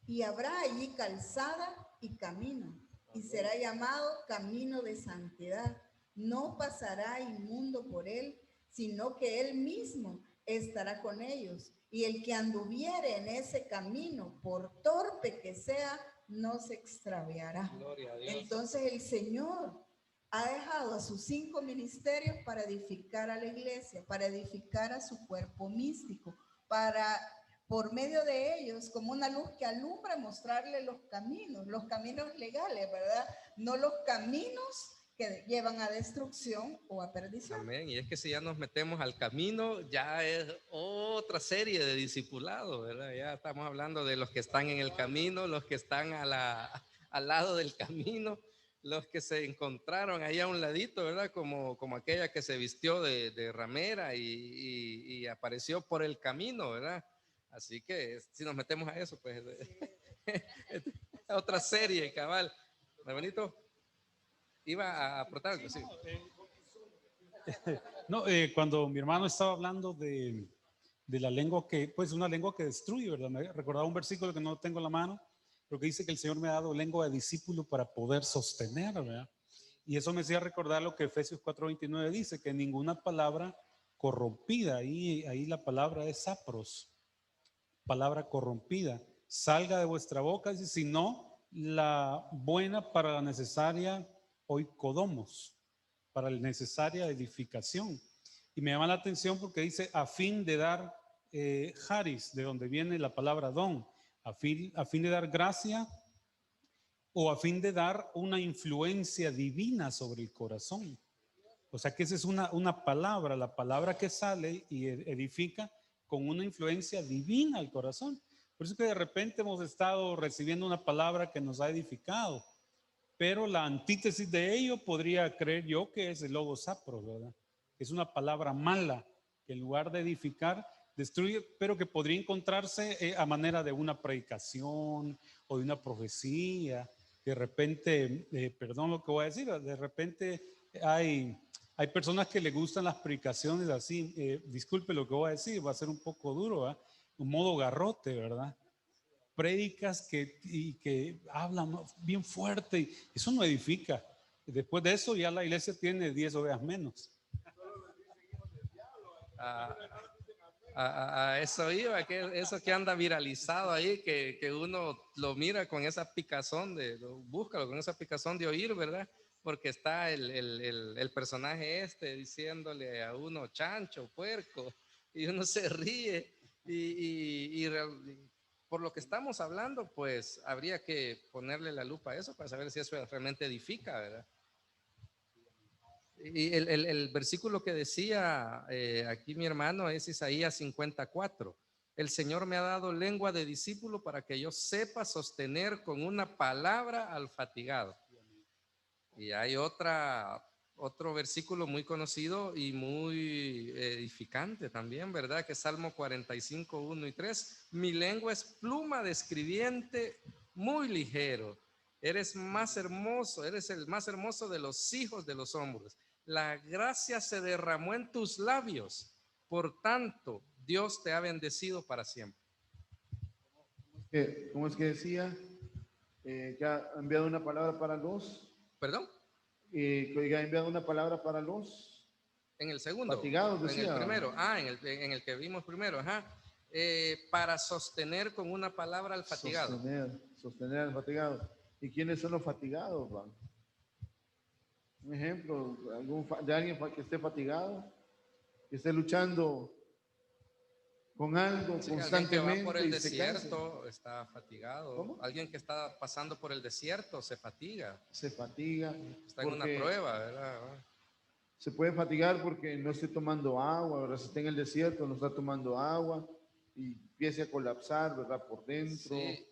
y habrá allí calzada y camino, y será llamado camino de santidad. No pasará inmundo por él, sino que él mismo estará con ellos. Y el que anduviere en ese camino, por torpe que sea, no se extraviará. Gloria a Dios. Entonces el Señor ha dejado a sus 5 ministerios para edificar a la iglesia, para edificar a su cuerpo místico, para, por medio de ellos, como una luz que alumbra, mostrarle los caminos legales, ¿verdad? No los caminos que llevan a destrucción o a perdición. Amén. Y es que si ya nos metemos al camino, ya es otra serie de discipulados, ¿verdad? Ya estamos hablando de los que están en el camino, los que están al lado del camino, los que se encontraron ahí a un ladito, ¿verdad? Como aquella que se vistió de ramera y apareció por el camino, ¿verdad? Así que si nos metemos a eso, pues otra serie, cabal. Hermanito, iba a aportar algo, sí. No, cuando mi hermano estaba hablando de la lengua que, pues una lengua que destruye, ¿verdad? Me recordaba un versículo que no tengo en la mano, pero que dice que el Señor me ha dado lengua de discípulo para poder sostener, ¿verdad? Y eso me hacía recordar lo que Efesios 4:29 dice, que ninguna palabra corrompida, ahí la palabra es sapros, palabra corrompida, salga de vuestra boca, sino la buena para la necesaria oikodomos, para la necesaria edificación. Y me llama la atención porque dice a fin de dar haris, de donde viene la palabra don, a fin de dar gracia o a fin de dar una influencia divina sobre el corazón. O sea que esa es una palabra, la palabra que sale y edifica con una influencia divina al corazón. Por eso que de repente hemos estado recibiendo una palabra que nos ha edificado, pero la antítesis de ello podría creer yo que es el logos sapros, ¿verdad? Es una palabra mala que en lugar de edificar destruye, pero que podría encontrarse a manera de una predicación o de una profecía. De repente, perdón lo que voy a decir, de repente hay personas que le gustan las predicaciones así, disculpe lo que voy a decir, va a ser un poco duro, ¿verdad? Un modo garrote, ¿verdad? Prédicas que hablan bien fuerte, eso no edifica. Después de eso ya la iglesia tiene 10 ovejas menos. A eso iba, que eso que anda viralizado ahí, que uno lo mira con esa picazón búscalo con esa picazón de oír, ¿verdad? Porque está el personaje diciéndole a uno chancho, puerco, y uno se ríe y por lo que estamos hablando, pues habría que ponerle la lupa a eso para saber si eso realmente edifica, ¿verdad? Y el versículo que decía aquí mi hermano es Isaías 54. el Señor me ha dado lengua de discípulo para que yo sepa sostener con una palabra al fatigado. Y hay otro versículo muy conocido y muy edificante también, ¿verdad? Que es Salmo 45, 1 y 3. Mi lengua es pluma de escribiente muy ligero. Eres más hermoso, eres el más hermoso de los hijos de los hombres. La gracia se derramó en tus labios. Por tanto, Dios te ha bendecido para siempre. ¿Cómo es que decía? Que ha enviado una palabra para los, ¿Perdón? que ha enviado una palabra para los En el segundo. fatigados, En decía. el primero. En el que vimos primero. Ajá. Para sostener con una palabra al fatigado. Sostener al fatigado. ¿Y quiénes son los fatigados, va? Un ejemplo de alguien que esté fatigado, que esté luchando con algo Sí, constantemente. alguien que va por el y se cansa. desierto está fatigado. ¿Cómo? Alguien que está pasando por el desierto se fatiga. Se fatiga. Está en una prueba, ¿verdad? Se puede fatigar porque no esté tomando agua, ¿verdad? Si está en el desierto, no está tomando agua y empieza a colapsar, ¿verdad? Por dentro. Sí.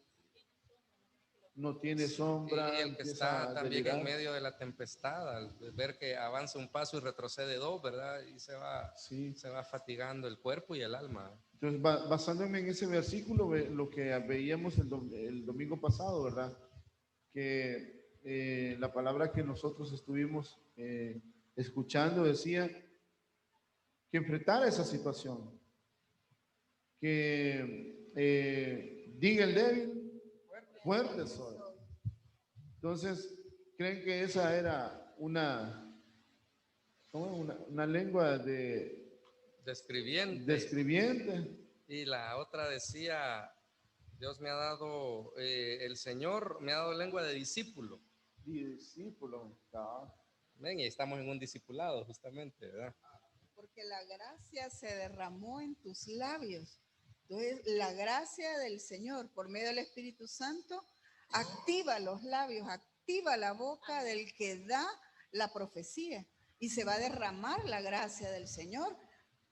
No tiene sombra. Y el que está también en medio de la tempestad, al ver que avanza un paso y retrocede dos, ¿verdad? Y se va fatigando el cuerpo y el alma. Entonces, basándome en ese versículo, lo que veíamos el domingo pasado, ¿verdad? Que la palabra que nosotros estuvimos escuchando decía que enfrentara esa situación, que diga el débil, fuerte soy. Entonces, ¿creen que esa era una lengua de escribiente? Y la otra decía, Dios me ha dado, el Señor me ha dado lengua de discípulo. Discípulo, Ven, y estamos en un discipulado justamente, ¿verdad? Porque la gracia se derramó en tus labios. Entonces, la gracia del Señor por medio del Espíritu Santo activa los labios, activa la boca del que da la profecía y se va a derramar la gracia del Señor.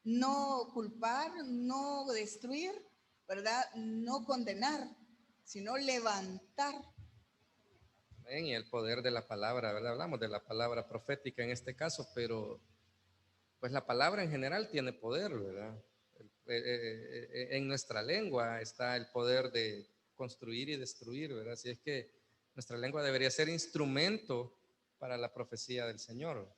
No culpar, no destruir, ¿verdad? No condenar, sino levantar. Y el poder de la palabra, ¿verdad? Hablamos de la palabra profética en este caso, pero pues la palabra en general tiene poder, ¿verdad? En nuestra lengua está el poder de construir y destruir, ¿verdad? Así es que nuestra lengua debería ser instrumento para la profecía del Señor.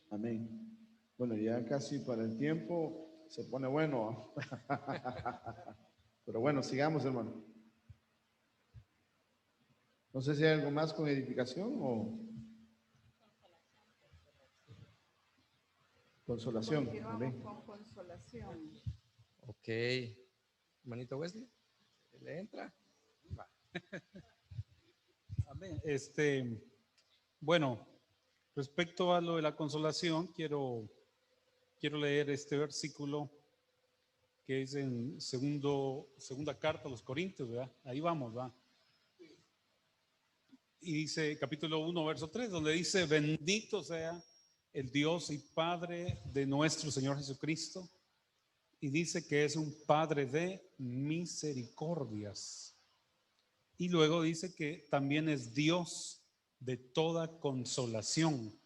Amén. Bueno, ya casi para el tiempo se pone bueno. Pero bueno, sigamos, hermano. No sé si hay algo más con edificación o consolación. Continuamos con consolación. Ok. Hermanito Wesley, ¿le entra? Va. Amén. Bueno, respecto a lo de la consolación, quiero leer este versículo que es en segunda carta a los Corintios, ¿verdad? Ahí vamos, ¿va? Y dice, capítulo 1, verso 3, donde dice, bendito sea el Dios y Padre de nuestro Señor Jesucristo. Y dice que es un Padre de misericordias. Y luego dice que también es Dios de toda consolación.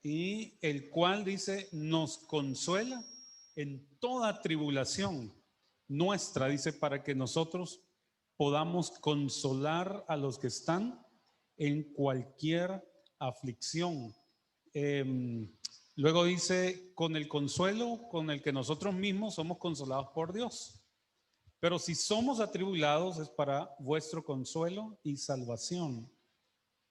Y el cual dice, nos consuela en toda tribulación nuestra, dice, para que nosotros podamos consolar a los que están en cualquier aflicción. Luego dice, con el consuelo con el que nosotros mismos somos consolados por Dios. Pero si somos atribulados es para vuestro consuelo y salvación.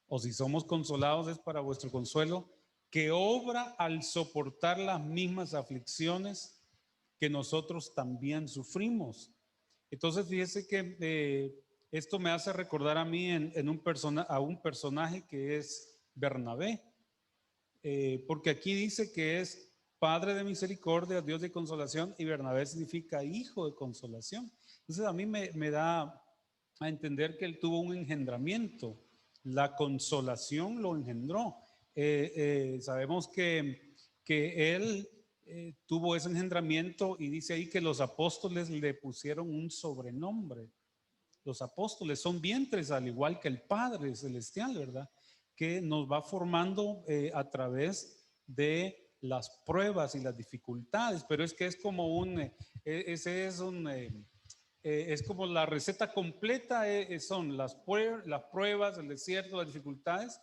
O si somos consolados es para vuestro consuelo, que obra al soportar las mismas aflicciones que nosotros también sufrimos. Entonces fíjese que esto me hace recordar a mí a un personaje que es Bernabé, porque aquí dice que es Padre de misericordia, Dios de consolación, y Bernabé significa hijo de consolación. Entonces a mí me da a entender que él tuvo un engendramiento, la consolación lo engendró. Sabemos que él tuvo ese engendramiento, y dice ahí que los apóstoles le pusieron un sobrenombre. Los apóstoles son vientres al igual que el Padre Celestial, ¿verdad? Que nos va formando a través de las pruebas y las dificultades, pero es que es como es como la receta completa, son las pruebas, el desierto, las dificultades,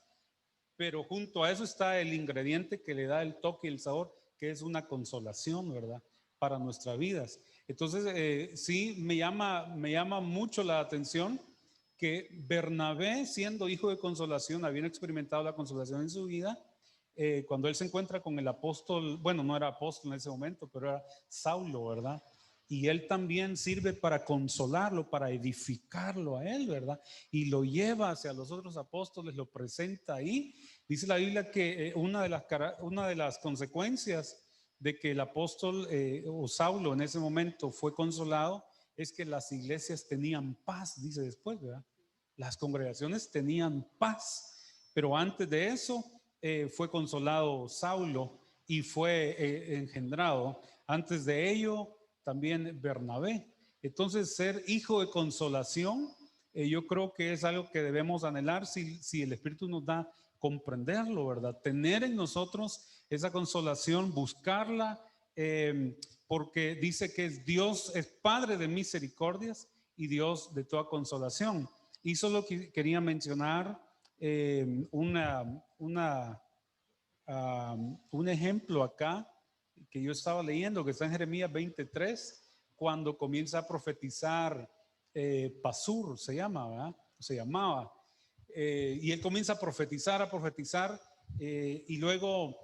pero junto a eso está el ingrediente que le da el toque y el sabor, que es una consolación, ¿verdad? Para nuestras vidas. Entonces, sí, me llama mucho la atención que Bernabé, siendo hijo de consolación, habiendo experimentado la consolación en su vida, cuando él se encuentra con el apóstol, bueno, no era apóstol en ese momento, pero era Saulo, ¿verdad? Y él también sirve para consolarlo, para edificarlo a él, ¿verdad? Y lo lleva hacia los otros apóstoles, lo presenta ahí. Dice la Biblia que una de las consecuencias de que el apóstol o Saulo en ese momento fue consolado es que las iglesias tenían paz, dice después, ¿verdad? Las congregaciones tenían paz, pero antes de eso fue consolado Saulo y fue engendrado. Antes de ello también Bernabé. Entonces, ser hijo de consolación, yo creo que es algo que debemos anhelar si el Espíritu nos da comprenderlo, ¿verdad? Tener en nosotros esa consolación, buscarla, porque dice que Dios es Padre de misericordias y Dios de toda consolación. Y solo quería mencionar un ejemplo acá que yo estaba leyendo, que está en Jeremías 23, cuando comienza a profetizar Pasur, se llamaba, y él comienza a profetizar, y luego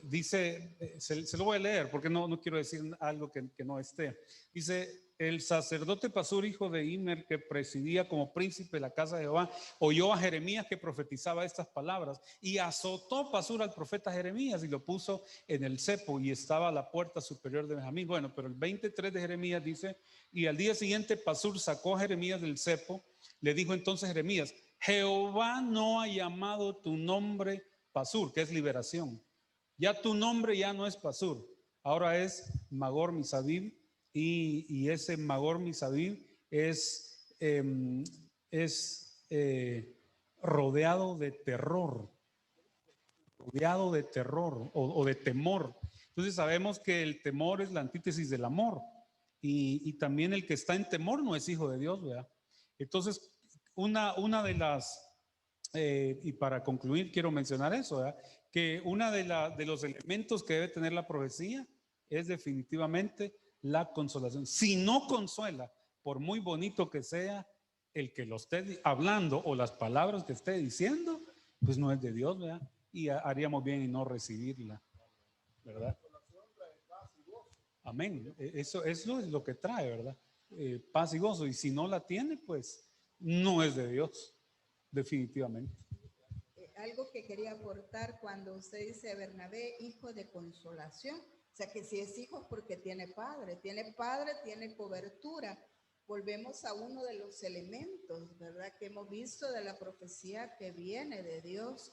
dice, se lo voy a leer porque no quiero decir algo que no esté. Dice: el sacerdote Pasur, hijo de Immer, que presidía como príncipe la casa de Jehová, oyó a Jeremías que profetizaba estas palabras, y azotó Pasur al profeta Jeremías y lo puso en el cepo, y estaba a la puerta superior de Benjamín. Bueno, pero el 23 de Jeremías dice: y al día siguiente Pasur sacó a Jeremías del cepo. Le dijo entonces Jeremías: Jehová no ha llamado tu nombre Pasur, que es liberación. Ya tu nombre ya no es Pasur, ahora es Magor Misabib. Y ese Magor Misabib es rodeado de terror, o de temor. Entonces sabemos que el temor es la antítesis del amor, y también el que está en temor no es hijo de Dios, ¿verdad? Entonces, una de las, y para concluir quiero mencionar eso, ¿verdad? Que una de los elementos que debe tener la profecía es definitivamente la consolación. Si no consuela, por muy bonito que sea el que lo esté hablando o las palabras que esté diciendo, pues no es de Dios, ¿verdad? Y haríamos bien en no recibirla, ¿verdad? Amén. Eso es lo que trae, ¿verdad? Paz y gozo. Y si no la tiene, pues no es de Dios, definitivamente. Algo que quería aportar cuando usted dice Bernabé, hijo de consolación. O sea, que si es hijo es porque tiene padre, tiene cobertura. Volvemos a uno de los elementos, ¿verdad? Que hemos visto de la profecía que viene de Dios.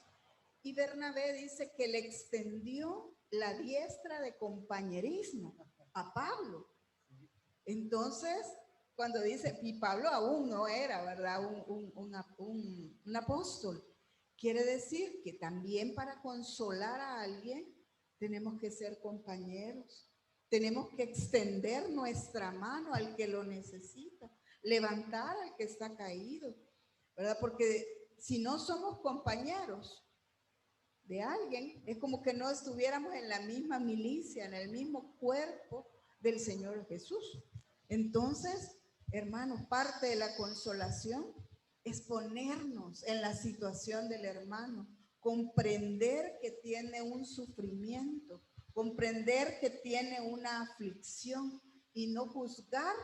Y Bernabé dice que le extendió la diestra de compañerismo a Pablo. Entonces, cuando dice, y Pablo aún no era, ¿verdad? Un apóstol. Quiere decir que también para consolar a alguien tenemos que ser compañeros, tenemos que extender nuestra mano al que lo necesita, levantar al que está caído, ¿verdad? Porque si no somos compañeros de alguien, es como que no estuviéramos en la misma milicia, en el mismo cuerpo del Señor Jesús. Entonces, hermanos, parte de la consolación es ponernos en la situación del hermano, comprender que tiene un sufrimiento, comprender que tiene una aflicción y no juzgar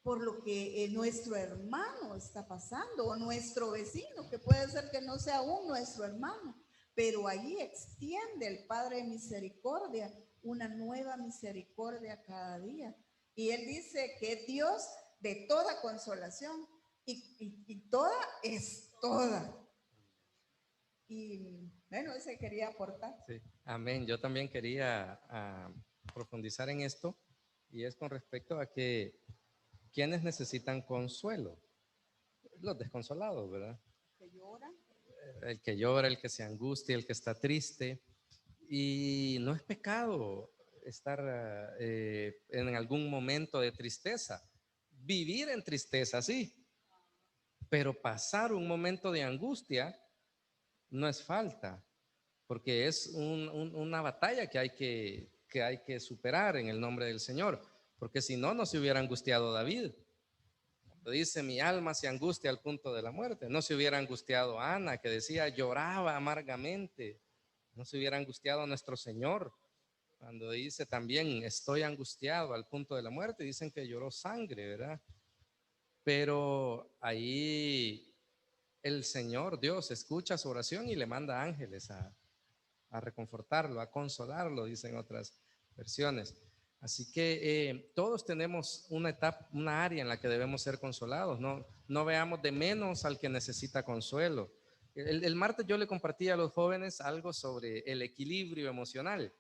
por lo que nuestro hermano está pasando, o nuestro vecino, que puede ser que no sea aún nuestro hermano, pero allí extiende el Padre de misericordia una nueva misericordia cada día. Y él dice que es Dios de toda consolación, y toda es toda. Y bueno, ese quería aportar. Sí. Amén. Yo también quería profundizar en esto, y es con respecto a que quienes necesitan consuelo, los desconsolados, ¿verdad? Que llora. El que llora, el que se angustia, el que está triste. Y no es pecado estar en algún momento de tristeza. Vivir en tristeza, sí, pero pasar un momento de angustia no es falta, porque es una batalla que hay que superar en el nombre del Señor, porque si no, no se hubiera angustiado David. Dice, mi alma se angustia al punto de la muerte. No se hubiera angustiado Ana, que decía, lloraba amargamente. No se hubiera angustiado nuestro Señor, cuando dice también, estoy angustiado al punto de la muerte. Dicen que lloró sangre, ¿verdad? Pero ahí el Señor, Dios, escucha su oración y le manda ángeles a reconfortarlo, a consolarlo, dicen otras versiones. Así que todos tenemos una etapa, una área en la que debemos ser consolados. No veamos de menos al que necesita consuelo. El martes yo le compartí a los jóvenes algo sobre el equilibrio emocional,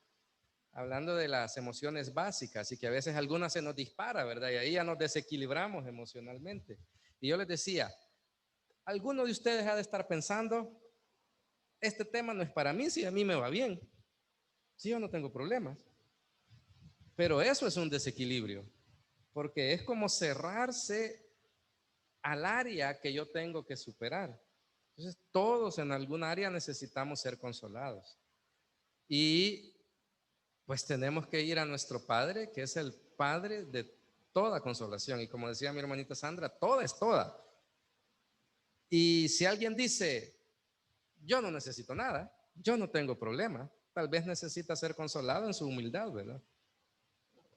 hablando de las emociones básicas, y que a veces algunas se nos dispara, ¿verdad? Y ahí ya nos desequilibramos emocionalmente. Y yo les decía, alguno de ustedes ha de estar pensando, este tema no es para mí, si a mí me va bien, si yo no tengo problemas. Pero eso es un desequilibrio, porque es como cerrarse al área que yo tengo que superar. Entonces, todos en algún área necesitamos ser consolados. Y pues tenemos que ir a nuestro Padre, que es el Padre de toda consolación. Y como decía mi hermanita Sandra, toda es toda. Y si alguien dice, yo no necesito nada, yo no tengo problema, tal vez necesita ser consolado en su humildad, ¿verdad?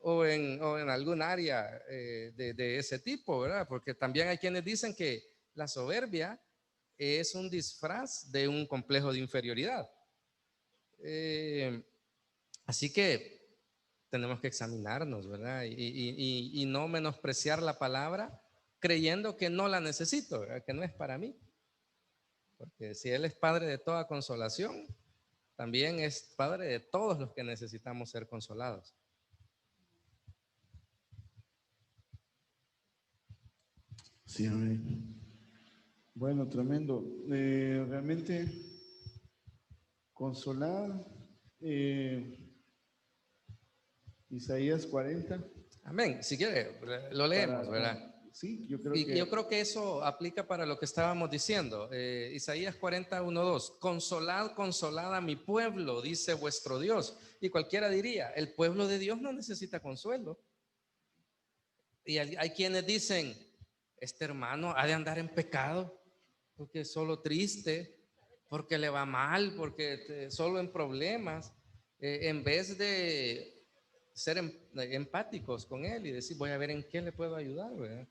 O en algún área de ese tipo, ¿verdad? Porque también hay quienes dicen que la soberbia es un disfraz de un complejo de inferioridad. Así que tenemos que examinarnos, ¿verdad? Y no menospreciar la palabra creyendo que no la necesito, ¿verdad? Que no es para mí. Porque si Él es Padre de toda consolación, también es Padre de todos los que necesitamos ser consolados. Sí, amén. Bueno, tremendo. Realmente consolar. Isaías 40. Amén. Si quiere, lo leemos, ¿verdad? Sí, yo creo Y que yo creo que eso aplica para lo que estábamos diciendo. Isaías 40:1-2. Consolad, consolad a mi pueblo, dice vuestro Dios. Y cualquiera diría, el pueblo de Dios no necesita consuelo. Y hay quienes dicen, este hermano ha de andar en pecado, porque es solo triste, porque le va mal, porque solo en problemas, en vez de ser empáticos con él y decir, voy a ver en qué le puedo ayudar, ¿verdad?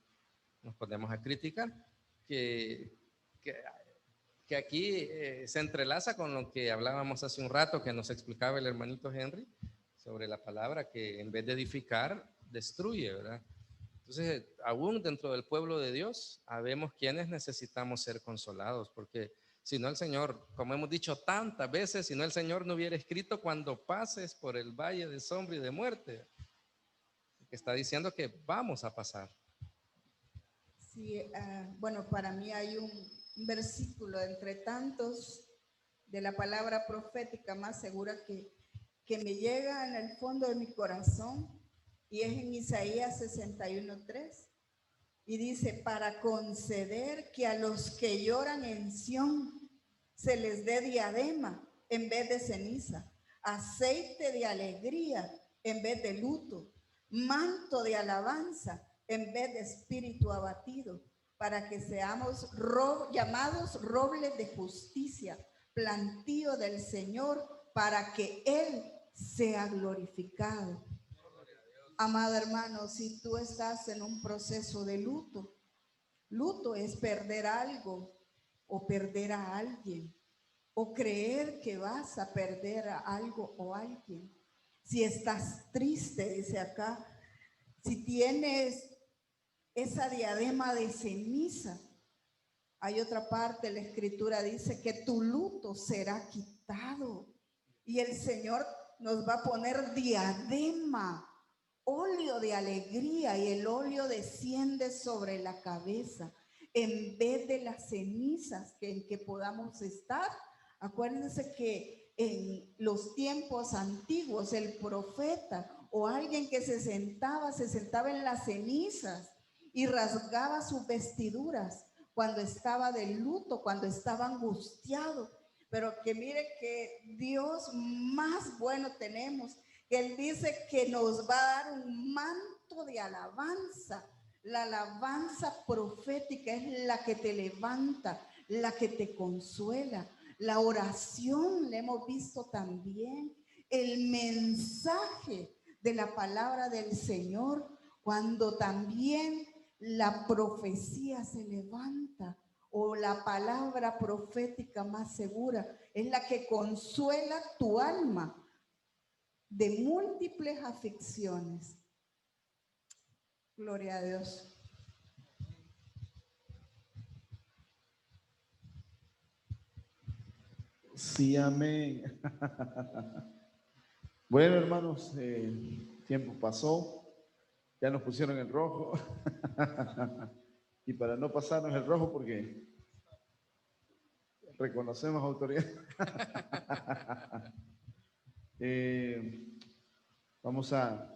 Nos ponemos a criticar, que, que, que aquí se entrelaza con lo que hablábamos hace un rato, que nos explicaba el hermanito Henry, sobre la palabra que en vez de edificar, destruye, ¿verdad? Entonces, aún dentro del pueblo de Dios, habemos quienes necesitamos ser consolados, porque si no el Señor, como hemos dicho tantas veces, si no el Señor no hubiera escrito cuando pases por el valle de sombra y de muerte, que está diciendo que vamos a pasar. Sí, bueno, para mí hay un versículo entre tantos de la palabra profética más segura que me llega en el fondo de mi corazón, y es en Isaías 61:3, y dice, para conceder que a los que lloran en Sión se les dé diadema en vez de ceniza, aceite de alegría en vez de luto, manto de alabanza en vez de espíritu abatido, para que seamos llamados robles de justicia, plantío del Señor, para que Él sea glorificado. Amado hermano, si tú estás en un proceso de luto, luto es perder algo o perder a alguien, o creer que vas a perder a algo o alguien. Si estás triste, dice acá, si tienes esa diadema de ceniza, hay otra parte de la escritura, dice que tu luto será quitado. Y el Señor nos va a poner diadema, óleo de alegría, y el óleo desciende sobre la cabeza en vez de las cenizas en que podamos estar. Acuérdense que en los tiempos antiguos el profeta o alguien que se sentaba en las cenizas y rasgaba sus vestiduras cuando estaba de luto, cuando estaba angustiado. Pero que mire que Dios más bueno tenemos, que Él dice que nos va a dar un manto de alabanza. La alabanza profética es la que te levanta, la que te consuela. La oración la hemos visto también. El mensaje de la palabra del Señor, cuando también la profecía se levanta, o la palabra profética más segura, es la que consuela tu alma de múltiples aflicciones. Gloria a Dios. Sí, amén. Bueno, hermanos, tiempo pasó, ya nos pusieron el rojo. Y para no pasarnos el rojo, porque reconocemos autoridad. Vamos a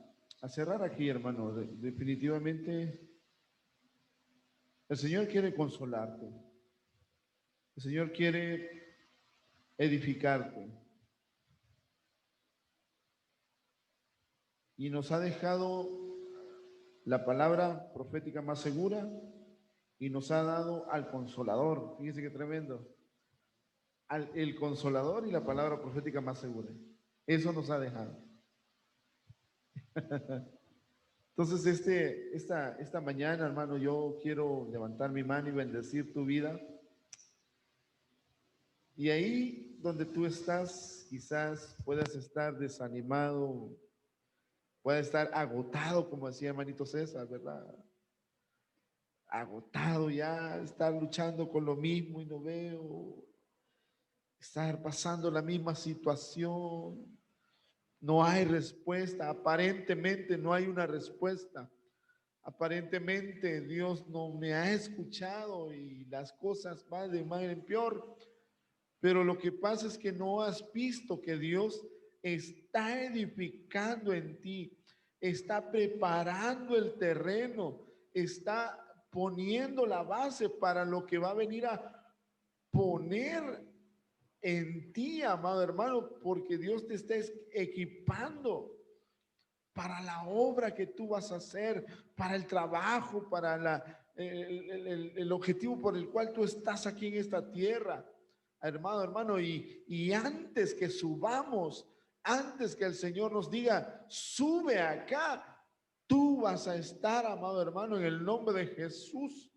cerrar aquí, hermano. Definitivamente, el Señor quiere consolarte. El Señor quiere edificarte. Y nos ha dejado la palabra profética más segura y nos ha dado al Consolador. Fíjense qué tremendo. El Consolador y la palabra profética más segura. Eso nos ha dejado. Entonces, esta mañana, hermano, yo quiero levantar mi mano y bendecir tu vida. Y ahí donde tú estás, quizás puedas estar desanimado, puedas estar agotado, como decía hermanito César, ¿verdad? Agotado ya, estar luchando con lo mismo y no veo, estar pasando la misma situación. No hay respuesta, aparentemente no hay una respuesta. Aparentemente Dios no me ha escuchado y las cosas van de mal en peor. Pero lo que pasa es que no has visto que Dios está edificando en ti, está preparando el terreno, está poniendo la base para lo que va a venir a poner en ti, amado hermano, porque Dios te está equipando para la obra que tú vas a hacer, para el trabajo, para el objetivo por el cual tú estás aquí en esta tierra, hermano, y antes que subamos, antes que el Señor nos diga, sube acá, tú vas a estar, amado hermano, en el nombre de Jesús,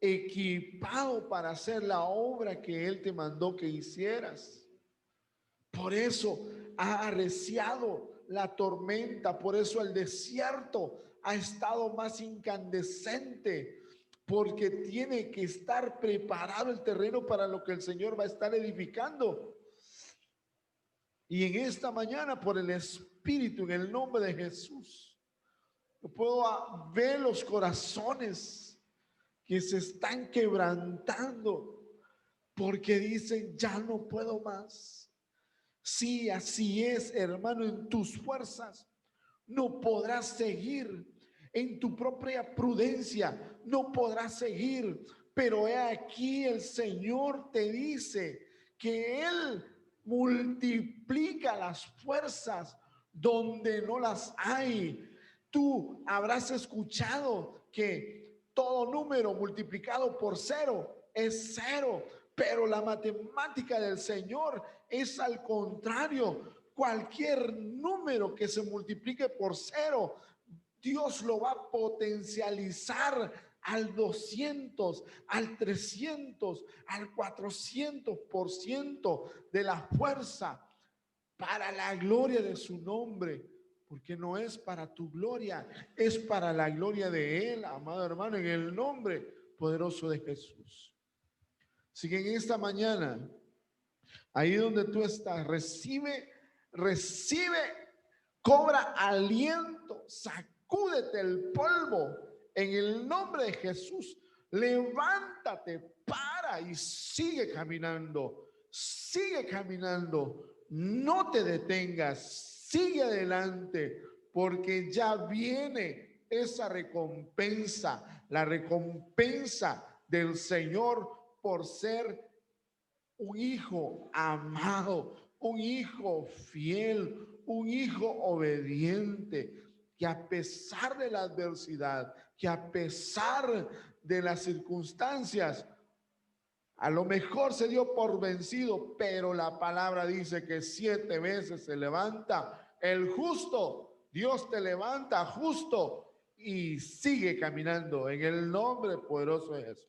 equipado para hacer la obra que Él te mandó que hicieras. Por eso ha arreciado la tormenta, por eso el desierto ha estado más incandescente, porque tiene que estar preparado el terreno para lo que el Señor va a estar edificando. Y en esta mañana, por el Espíritu, en el nombre de Jesús, yo puedo ver los corazones que se están quebrantando porque dicen, ya no puedo más. Sí, así es, hermano, en tus fuerzas no podrás seguir, en tu propia prudencia no podrás seguir, pero he aquí el Señor te dice que Él multiplica las fuerzas donde no las hay. Tú habrás escuchado que todo número multiplicado por cero es cero, pero la matemática del Señor es al contrario. Cualquier número que se multiplique por cero, Dios lo va a potencializar al 200, al 300, al 400% de la fuerza para la gloria de su nombre. Porque no es para tu gloria, es para la gloria de Él, amado hermano, en el nombre poderoso de Jesús. Así que en esta mañana Ahí donde tú estás, recibe, cobra aliento, sacúdete el polvo en el nombre de Jesús. Levántate, para y sigue caminando, no te detengas, sigue adelante, porque ya viene esa recompensa, la recompensa del Señor por ser un hijo amado, un hijo fiel, un hijo obediente, que a pesar de la adversidad, que a pesar de las circunstancias, a lo mejor se dio por vencido, pero la palabra dice que 7 veces se levanta el justo. Dios te levanta justo y sigue caminando en el nombre poderoso de Jesús.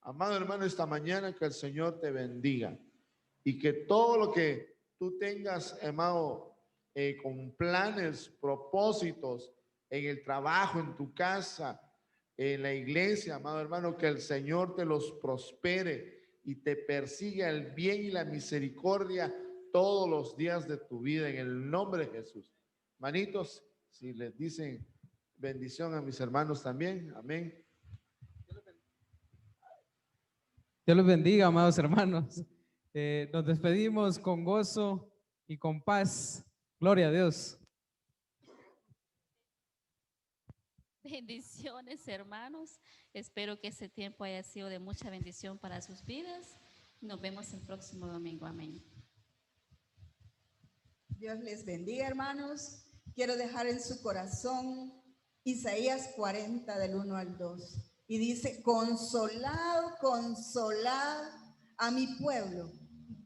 Amado hermano, esta mañana que el Señor te bendiga y que todo lo que tú tengas, amado, con planes, propósitos en el trabajo, en tu casa, en la iglesia, amado hermano, que el Señor te los prospere y te persiga el bien y la misericordia todos los días de tu vida en el nombre de Jesús. Manitos, si les dicen bendición a mis hermanos también, amén. Dios los bendiga, amados hermanos. Nos despedimos con gozo y con paz. Gloria a Dios. Bendiciones, hermanos. Espero que este tiempo haya sido de mucha bendición para sus vidas. Nos vemos el próximo domingo. Amén. Dios les bendiga, hermanos. Quiero dejar en su corazón Isaías 40 del 1 al 2. Y dice: consolad, consolad a mi pueblo,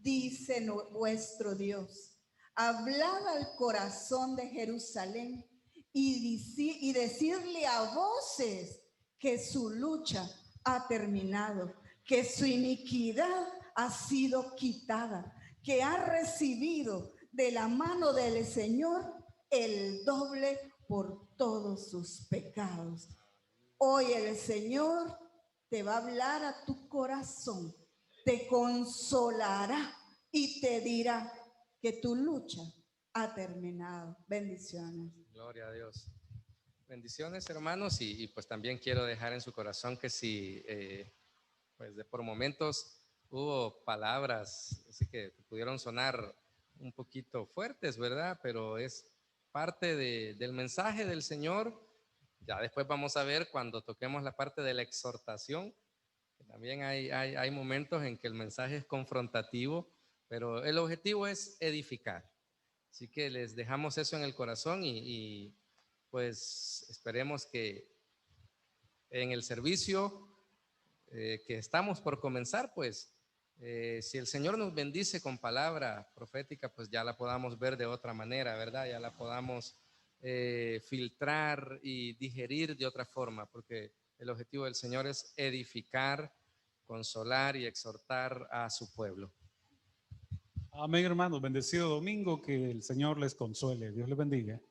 dice vuestro Dios. Hablad al corazón de Jerusalén y decirle a voces que su lucha ha terminado, que su iniquidad ha sido quitada, que ha recibido de la mano del Señor el doble por todos sus pecados. Hoy el Señor te va a hablar a tu corazón, te consolará y te dirá que tu lucha ha terminado. Bendiciones. Gloria a Dios. Bendiciones, hermanos, y pues también quiero dejar en su corazón que si pues por momentos hubo palabras así que pudieron sonar un poquito fuertes, ¿verdad? Pero es parte del mensaje del Señor. Ya después vamos a ver cuando toquemos la parte de la exhortación, que también hay momentos en que el mensaje es confrontativo, pero el objetivo es edificar. Así que les dejamos eso en el corazón y pues esperemos que en el servicio que estamos por comenzar, pues si el Señor nos bendice con palabra profética, pues ya la podamos ver de otra manera, ¿verdad? Ya la podamos filtrar y digerir de otra forma, porque el objetivo del Señor es edificar, consolar y exhortar a su pueblo. Amén, hermanos. Bendecido domingo, que el Señor les consuele. Dios les bendiga.